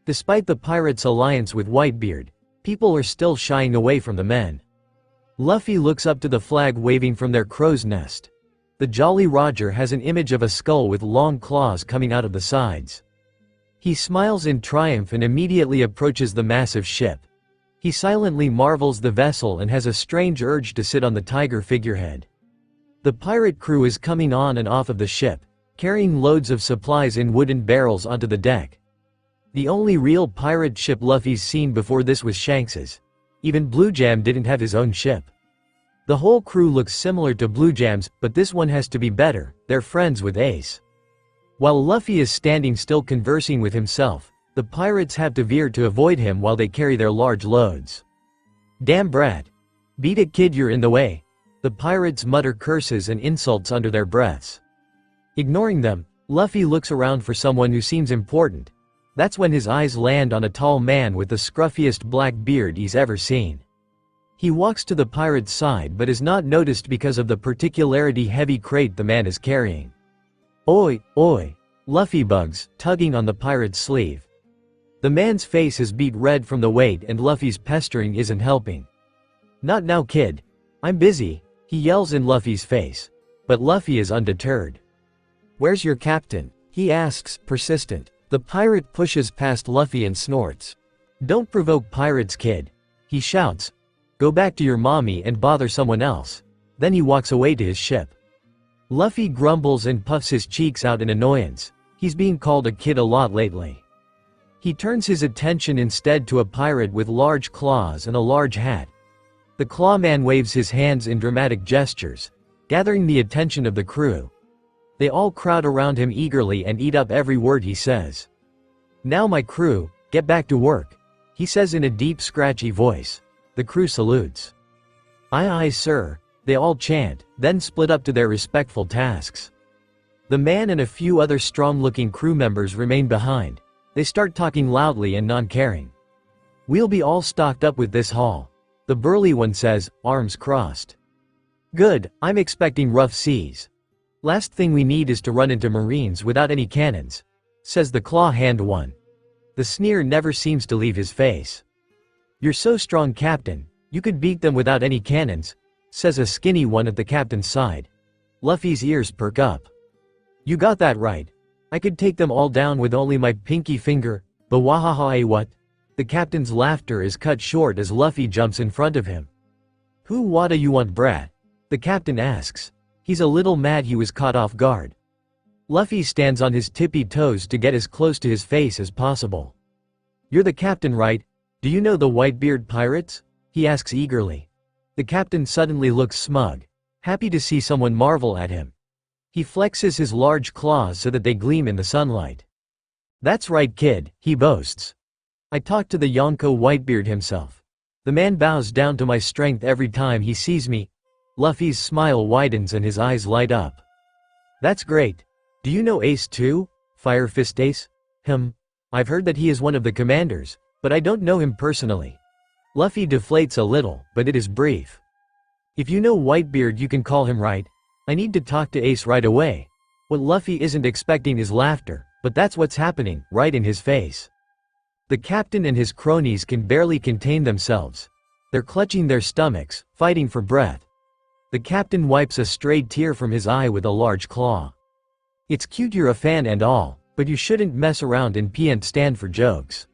Despite the pirates' alliance with Whitebeard, people are still shying away from the men. Luffy looks up to the flag waving from their crow's nest. The Jolly Roger has an image of a skull with long claws coming out of the sides. He smiles in triumph and immediately approaches the massive ship. He silently marvels the vessel and has a strange urge to sit on the tiger figurehead. The pirate crew is coming on and off of the ship, carrying loads of supplies in wooden barrels onto the deck. The only real pirate ship Luffy's seen before this was Shanks's. Even Blue Jam didn't have his own ship. The whole crew looks similar to Blue Jam's, but this one has to be better. They're friends with Ace. While Luffy is standing still conversing with himself, the pirates have to veer to avoid him while they carry their large loads. Damn brat. Beat it kid, you're in the way. The pirates mutter curses and insults under their breaths. Ignoring them, Luffy looks around for someone who seems important. That's when his eyes land on a tall man with the scruffiest black beard he's ever seen. He walks to the pirate's side but is not noticed because of the particularly heavy crate the man is carrying. Oi, oi, Luffy bugs, tugging on the pirate's sleeve. The man's face is beet red from the weight and Luffy's pestering isn't helping. Not now kid. I'm busy, he yells in Luffy's face. But Luffy is undeterred. Where's your captain? He asks, persistent. The pirate pushes past Luffy and snorts. Don't provoke pirates kid. He shouts. Go back to your mommy and bother someone else. Then he walks away to his ship. Luffy grumbles and puffs his cheeks out in annoyance. He's being called a kid a lot lately. He turns his attention instead to a pirate with large claws and a large hat. The claw man waves his hands in dramatic gestures. gathering the attention of the crew. They all crowd around him eagerly and eat up every word he says. "Now my crew, get back to work," he says in a deep scratchy voice. The crew salutes. "Aye aye sir," they all chant, then split up to their respectful tasks. The man and a few other strong-looking crew members remain behind. They start talking loudly and non-caring. "We'll be all stocked up with this haul," the burly one says, arms crossed. "Good, I'm expecting rough seas. Last thing we need is to run into marines without any cannons," says the claw-hand one. The sneer never seems to leave his face. "You're so strong, Captain, you could beat them without any cannons," says a skinny one at the captain's side. Luffy's ears perk up. "You got that right. I could take them all down with only my pinky finger, but wahaha what?" The captain's laughter is cut short as Luffy jumps in front of him. "Who wada you want, brat?" the captain asks. He's a little mad he was caught off guard. Luffy stands on his tippy toes to get as close to his face as possible. "You're the captain, right? Do you know the Whitebeard pirates?" he asks eagerly. The captain suddenly looks smug, happy to see someone marvel at him. He flexes his large claws so that they gleam in the sunlight. "That's right, kid," he boasts. "I talked to the Yonko Whitebeard himself. The man bows down to my strength every time he sees me." Luffy's smile widens and his eyes light up. "That's great. Do you know Ace too? Fire Fist Ace?" I've heard that he is one of the commanders, but I don't know him personally." Luffy deflates a little, but it is brief. "If you know Whitebeard you can call him, right? I need to talk to Ace right away." What Luffy isn't expecting is laughter, but that's what's happening, right in his face. The captain and his cronies can barely contain themselves. They're clutching their stomachs, fighting for breath. The captain wipes a stray tear from his eye with a large claw. "It's cute you're a fan and all, but you shouldn't mess around and pee and stand for jokes."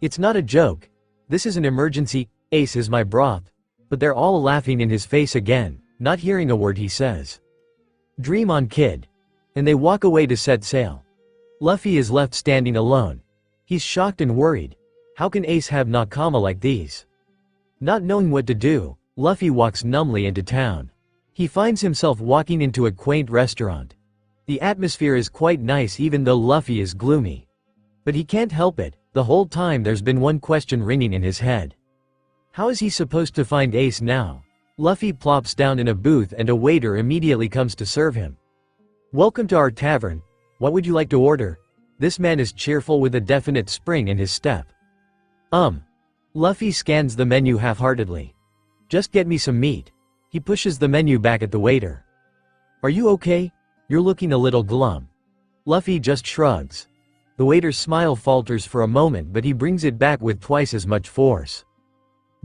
"It's not a joke. This is an emergency. Ace is my broth." But they're all laughing in his face again, not hearing a word he says. "Dream on, kid." And they walk away to set sail. Luffy is left standing alone. He's shocked and worried. How can Ace have nakama like these? Not knowing what to do, Luffy walks numbly into town. He finds himself walking into a quaint restaurant. The atmosphere is quite nice even though Luffy is gloomy. But he can't help it, the whole time there's been one question ringing in his head. How is he supposed to find Ace now? Luffy plops down in a booth and a waiter immediately comes to serve him. "Welcome to our tavern. What would you like to order?" This man is cheerful with a definite spring in his step. Luffy scans the menu half-heartedly. "Just get me some meat." He pushes the menu back at the waiter. "Are you okay? You're looking a little glum." Luffy just shrugs. The waiter's smile falters for a moment but he brings it back with twice as much force.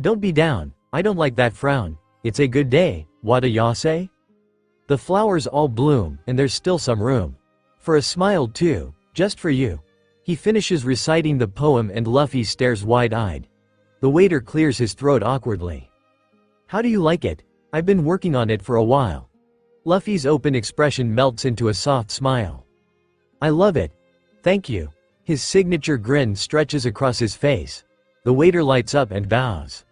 "Don't be down, I don't like that frown. It's a good day, wada ya say?" The flowers all bloom and there's still some room. For a smile too. Just for you. He finishes reciting the poem and Luffy stares wide-eyed. The waiter clears his throat awkwardly. "How do you like it? I've been working on it for a while." Luffy's open expression melts into a soft smile. "I love it. Thank you." His signature grin stretches across his face. The waiter lights up and bows.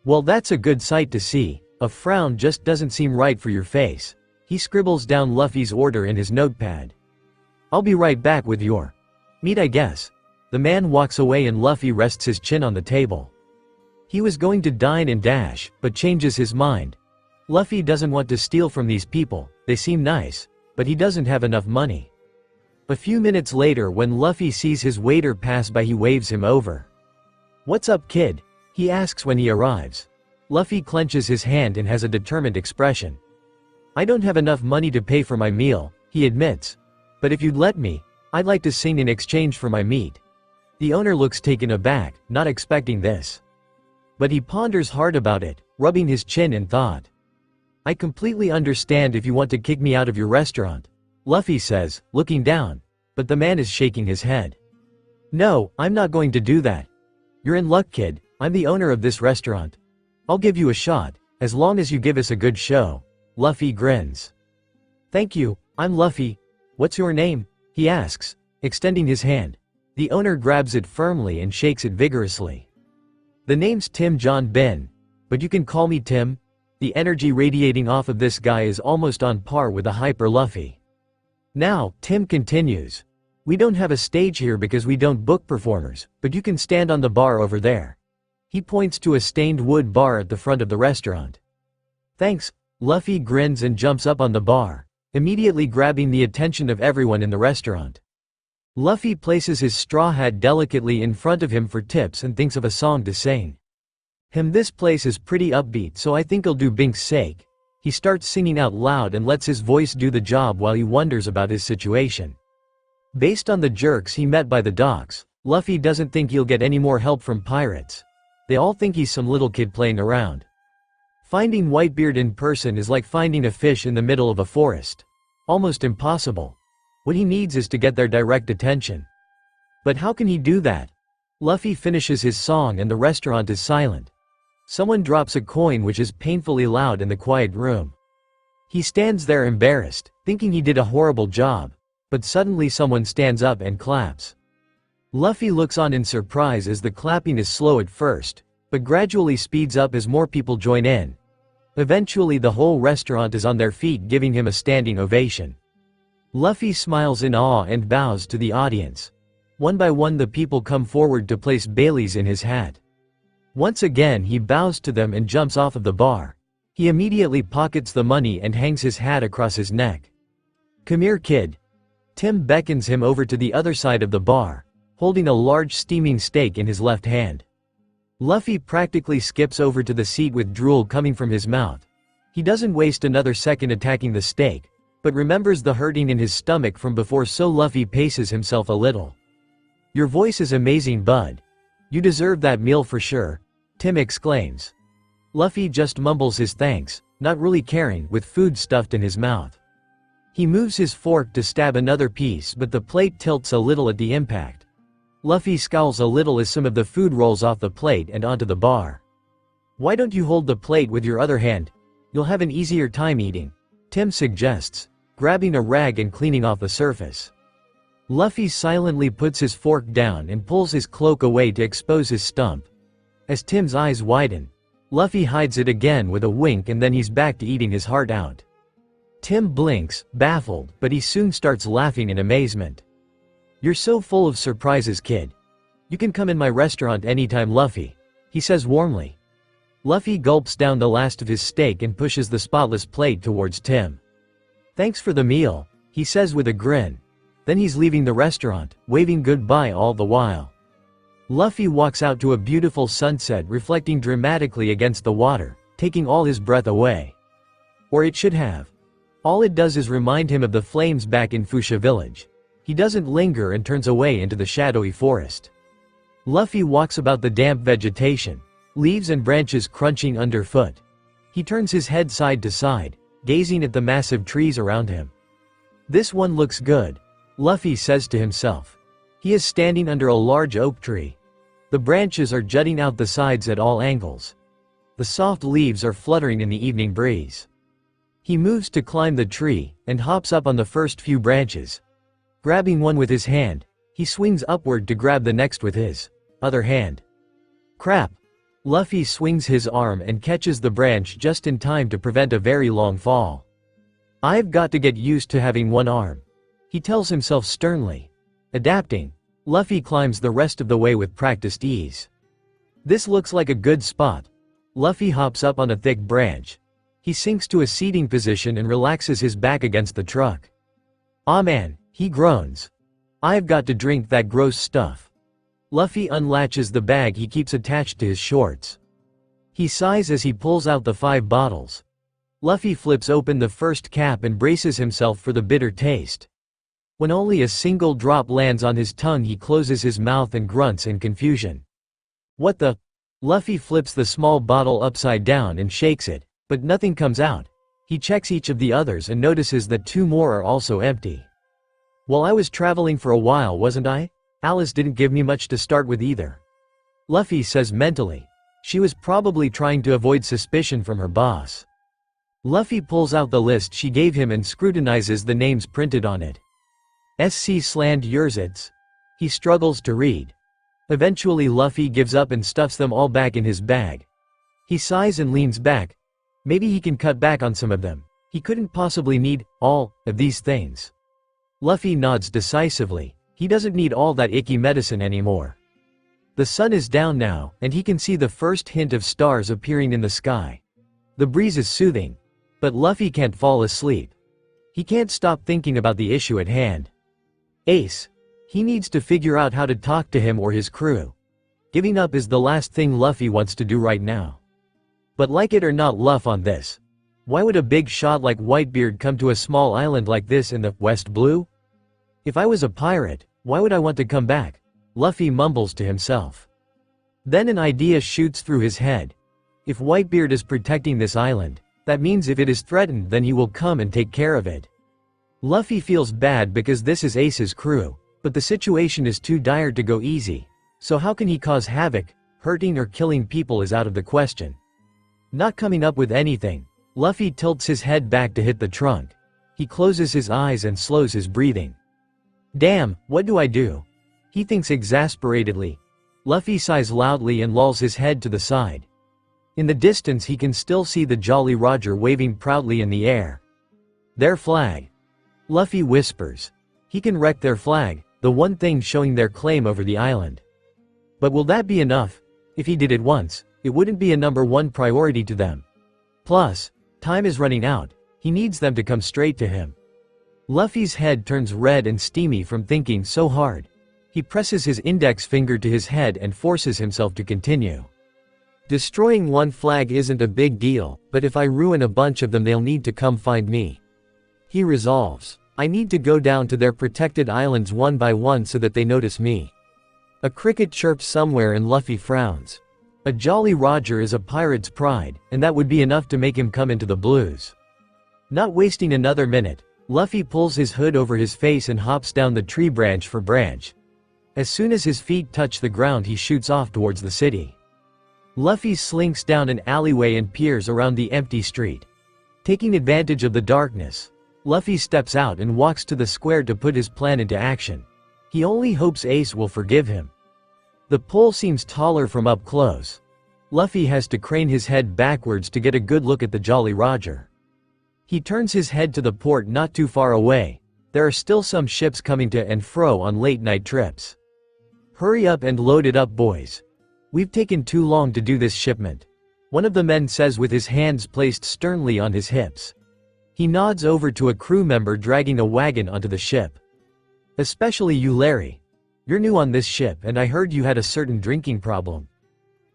"Well, that's a good sight to see. A frown just doesn't seem right for your face." He scribbles down Luffy's order in his notepad. "I'll be right back with your meat, I guess." The man walks away and Luffy rests his chin on the table. He was going to dine and dash, but changes his mind. Luffy doesn't want to steal from these people, they seem nice, but he doesn't have enough money. A few minutes later when Luffy sees his waiter pass by he waves him over. "What's up, kid?" he asks when he arrives. Luffy clenches his hand and has a determined expression. "I don't have enough money to pay for my meal," he admits. "But if you'd let me, I'd like to sing in exchange for my meat." The owner looks taken aback, not expecting this. But he ponders hard about it, rubbing his chin in thought. "I completely understand if you want to kick me out of your restaurant," Luffy says, looking down, but the man is shaking his head. "No, I'm not going to do that. You're in luck, kid, I'm the owner of this restaurant. I'll give you a shot, as long as you give us a good show." Luffy grins. "Thank you, I'm Luffy. What's your name?" he asks, extending his hand. The owner grabs it firmly and shakes it vigorously. "The name's Tim John Ben, but you can call me Tim." The energy radiating off of this guy is almost on par with the Hyper Luffy. Now, Tim continues. We don't have a stage here because we don't book performers, but you can stand on the bar over there. He points to a stained wood bar at the front of the restaurant. Thanks. Luffy grins and jumps up on the bar, immediately grabbing the attention of everyone in the restaurant. Luffy places his straw hat delicately in front of him for tips and thinks of a song to sing. This place is pretty upbeat, so I think I'll do Bink's sake. He starts singing out loud and lets his voice do the job while he wonders about his situation. Based on the jerks he met by the docks, Luffy doesn't think he'll get any more help from pirates. They all think he's some little kid playing around. Finding Whitebeard in person is like finding a fish in the middle of a forest. Almost impossible. What he needs is to get their direct attention. But how can he do that? Luffy finishes his song and the restaurant is silent. Someone drops a coin which is painfully loud in the quiet room. He stands there embarrassed, thinking he did a horrible job, but suddenly someone stands up and claps. Luffy looks on in surprise as the clapping is slow at first, but gradually speeds up as more people join in. Eventually the whole restaurant is on their feet giving him a standing ovation. Luffy smiles in awe and bows to the audience. One by one the people come forward to place Baileys in his hat. Once again he bows to them and jumps off of the bar. He immediately pockets the money and hangs his hat across his neck. Come here, kid. Tim beckons him over to the other side of the bar, holding a large steaming steak in his left hand. Luffy practically skips over to the seat with drool coming from his mouth. He doesn't waste another second attacking the steak, but remembers the hurting in his stomach from before, so Luffy paces himself a little. Your voice is amazing, bud. You deserve that meal for sure, Tim exclaims. Luffy just mumbles his thanks, not really caring, with food stuffed in his mouth. He moves his fork to stab another piece, but the plate tilts a little at the impact. Luffy scowls a little as some of the food rolls off the plate and onto the bar. Why don't you hold the plate with your other hand? You'll have an easier time eating, Tim suggests, grabbing a rag and cleaning off the surface. Luffy silently puts his fork down and pulls his cloak away to expose his stump. As Tim's eyes widen, Luffy hides it again with a wink and then he's back to eating his heart out. Tim blinks, baffled, but he soon starts laughing in amazement. You're so full of surprises, kid. You can come in my restaurant anytime, Luffy, he says warmly. Luffy gulps down the last of his steak and pushes the spotless plate towards Tim. Thanks for the meal, he says with a grin. Then he's leaving the restaurant, waving goodbye all the while. Luffy walks out to a beautiful sunset reflecting dramatically against the water, taking all his breath away. Or it should have. All it does is remind him of the flames back in Fusha village. He doesn't linger and turns away into the shadowy forest. Luffy walks about the damp vegetation, leaves and branches crunching underfoot. He turns his head side to side, gazing at the massive trees around him. This one looks good, Luffy says to himself. He is standing under a large oak tree. The branches are jutting out the sides at all angles. The soft leaves are fluttering in the evening breeze. He moves to climb the tree, and hops up on the first few branches. Grabbing one with his hand, he swings upward to grab the next with his other hand. Crap! Luffy swings his arm and catches the branch just in time to prevent a very long fall. I've got to get used to having one arm, he tells himself sternly. Adapting, Luffy climbs the rest of the way with practiced ease. This looks like a good spot. Luffy hops up on a thick branch. He sinks to a seating position and relaxes his back against the truck. Aw man, he groans. I've got to drink that gross stuff. Luffy unlatches the bag he keeps attached to his shorts. He sighs as he pulls out the 5 bottles. Luffy flips open the first cap and braces himself for the bitter taste. When only a single drop lands on his tongue, he closes his mouth and grunts in confusion. What the? Luffy flips the small bottle upside down and shakes it, but nothing comes out. He checks each of the others and notices that 2 more are also empty. Well, I was traveling for a while, wasn't I? Alice didn't give me much to start with either, Luffy says mentally. She was probably trying to avoid suspicion from her boss. Luffy pulls out the list she gave him and scrutinizes the names printed on it. SC Sland Yurzits. He struggles to read. Eventually Luffy gives up and stuffs them all back in his bag. He sighs and leans back. Maybe he can cut back on some of them. He couldn't possibly need all of these things. Luffy nods decisively. He doesn't need all that icky medicine anymore. The sun is down now, and he can see the first hint of stars appearing in the sky. The breeze is soothing. But Luffy can't fall asleep. He can't stop thinking about the issue at hand. Ace. He needs to figure out how to talk to him or his crew. Giving up is the last thing Luffy wants to do right now. But like it or not, Luff on this. Why would a big shot like Whitebeard come to a small island like this in the West Blue? If I was a pirate, why would I want to come back? Luffy mumbles to himself. Then an idea shoots through his head. If Whitebeard is protecting this island, that means if it is threatened, then he will come and take care of it. Luffy feels bad because this is Ace's crew, but the situation is too dire to go easy. So how can he cause havoc? Hurting or killing people is out of the question. Not coming up with anything, Luffy tilts his head back to hit the trunk. He closes his eyes and slows his breathing. Damn, what do I do? He thinks exasperatedly. Luffy sighs loudly and lolls his head to the side. In the distance he can still see the Jolly Roger waving proudly in the air. Their flag. Luffy whispers. He can wreck their flag, the one thing showing their claim over the island. But will that be enough? If he did it once, it wouldn't be a #1 priority to them. Plus, time is running out. He needs them to come straight to him. Luffy's head turns red and steamy from thinking so hard. He presses his index finger to his head and forces himself to continue. Destroying one flag isn't a big deal, but if I ruin a bunch of them, they'll need to come find me. He resolves. I need to go down to their protected islands one by one so that they notice me. A cricket chirps somewhere and Luffy frowns. A Jolly Roger is a pirate's pride, and that would be enough to make him come into the blues. Not wasting another minute, Luffy pulls his hood over his face and hops down the tree branch for branch. As soon as his feet touch the ground, he shoots off towards the city. Luffy slinks down an alleyway and peers around the empty street. Taking advantage of the darkness, Luffy steps out and walks to the square to put his plan into action. He only hopes Ace will forgive him. The pole seems taller from up close. Luffy has to crane his head backwards to get a good look at the Jolly Roger. He turns his head to the port not too far away. There are still some ships coming to and fro on late-night trips. Hurry up and load it up, boys. We've taken too long to do this shipment. One of the men says with his hands placed sternly on his hips. He nods over to a crew member dragging a wagon onto the ship. Especially you, Larry. You're new on this ship and I heard you had a certain drinking problem.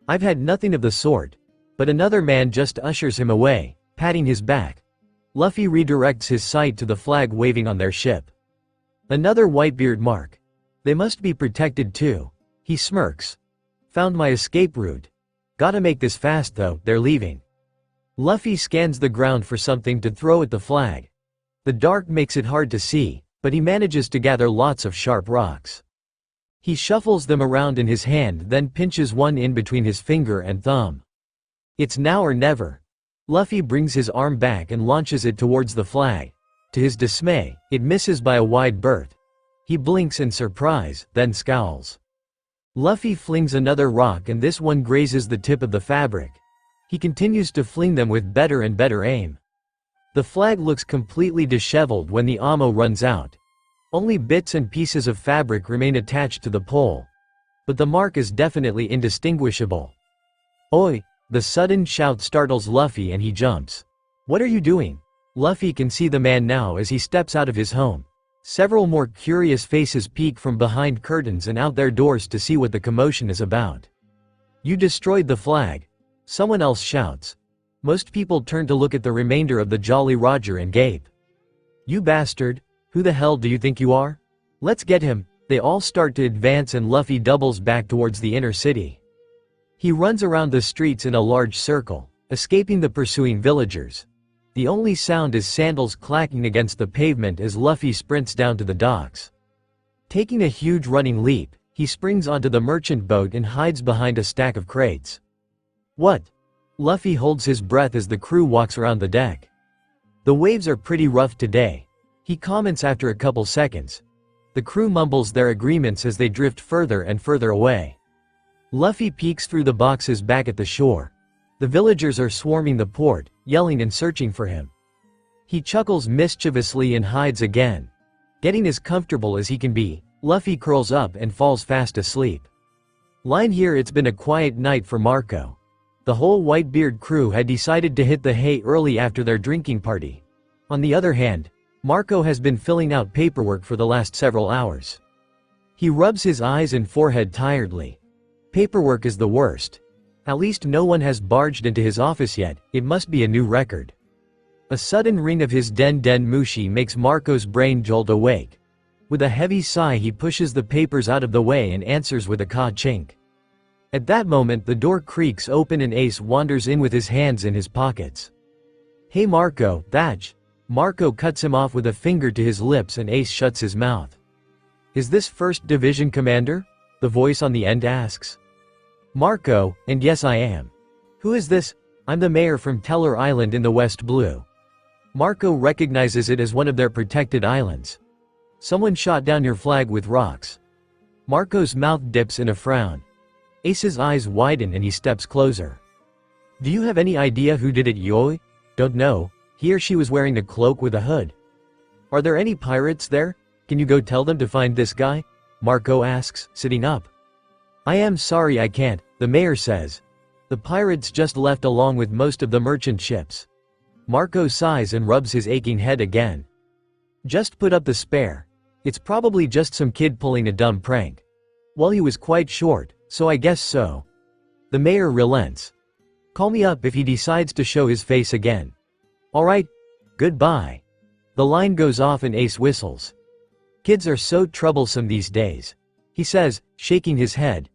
I've had nothing of the sort. But another man just ushers him away, patting his back. Luffy redirects his sight to the flag waving on their ship. Another Whitebeard mark. They must be protected too. He smirks. Found my escape route. Gotta make this fast though, they're leaving. Luffy scans the ground for something to throw at the flag. The dark makes it hard to see, but he manages to gather lots of sharp rocks. He shuffles them around in his hand, then pinches one in between his finger and thumb. It's now or never. Luffy brings his arm back and launches it towards the flag. To his dismay, it misses by a wide berth. He blinks in surprise, then scowls. Luffy flings another rock and this one grazes the tip of the fabric. He continues to fling them with better and better aim. The flag looks completely disheveled when the ammo runs out. Only bits and pieces of fabric remain attached to the pole. But the mark is definitely indistinguishable. Oi! The sudden shout startles Luffy and he jumps. What are you doing? Luffy can see the man now as he steps out of his home. Several more curious faces peek from behind curtains and out their doors to see what the commotion is about. You destroyed the flag. Someone else shouts. Most people turn to look at the remainder of the Jolly Roger and gape. You bastard! Who the hell do you think you are? Let's get him! They all start to advance and Luffy doubles back towards the inner city. He runs around the streets in a large circle, escaping the pursuing villagers. The only sound is sandals clacking against the pavement as Luffy sprints down to the docks. Taking a huge running leap, he springs onto the merchant boat and hides behind a stack of crates. What? Luffy holds his breath as the crew walks around the deck. The waves are pretty rough today. He comments after a couple seconds. The crew mumbles their agreements as they drift further and further away. Luffy peeks through the boxes back at the shore. The villagers are swarming the port, yelling and searching for him. He chuckles mischievously and hides again. Getting as comfortable as he can be, Luffy curls up and falls fast asleep. Line here. It's been a quiet night for Marco. The whole Whitebeard crew had decided to hit the hay early after their drinking party. On the other hand, Marco has been filling out paperwork for the last several hours. He rubs his eyes and forehead tiredly. Paperwork is the worst. At least no one has barged into his office yet. It must be a new record. A sudden ring of his den mushi makes Marco's brain jolt awake. With a heavy sigh he pushes the papers out of the way and answers with a ka-chink. At that moment the door creaks open and Ace wanders in with his hands in his pockets. "Hey Marco, Thach." Marco cuts him off with a finger to his lips and Ace shuts his mouth. "Is this 1st Division Commander?" the voice on the end asks. Marco, "And yes I am." "Who is this?" "I'm the mayor from Teller Island in the West Blue." Marco recognizes it as one of their protected islands. "Someone shot down your flag with rocks." Marco's mouth dips in a frown. Ace's eyes widen and he steps closer. "Do you have any idea who did it, Yoi?" "Don't know. He or she was wearing a cloak with a hood." "Are there any pirates there? Can you go tell them to find this guy?" Marco asks, sitting up. "I am sorry I can't," the mayor says. "The pirates just left along with most of the merchant ships." Marco sighs and rubs his aching head again. "Just put up the spare. It's probably just some kid pulling a dumb prank. Well, he was quite short, so I guess so." The mayor relents. "Call me up if he decides to show his face again." "Alright. Goodbye." The line goes off and Ace whistles. "Kids are so troublesome these days," he says, shaking his head.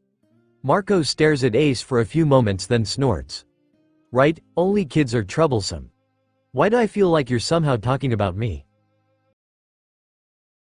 Marco stares at Ace for a few moments then snorts. "Right, only kids are troublesome. Why do I feel like you're somehow talking about me?"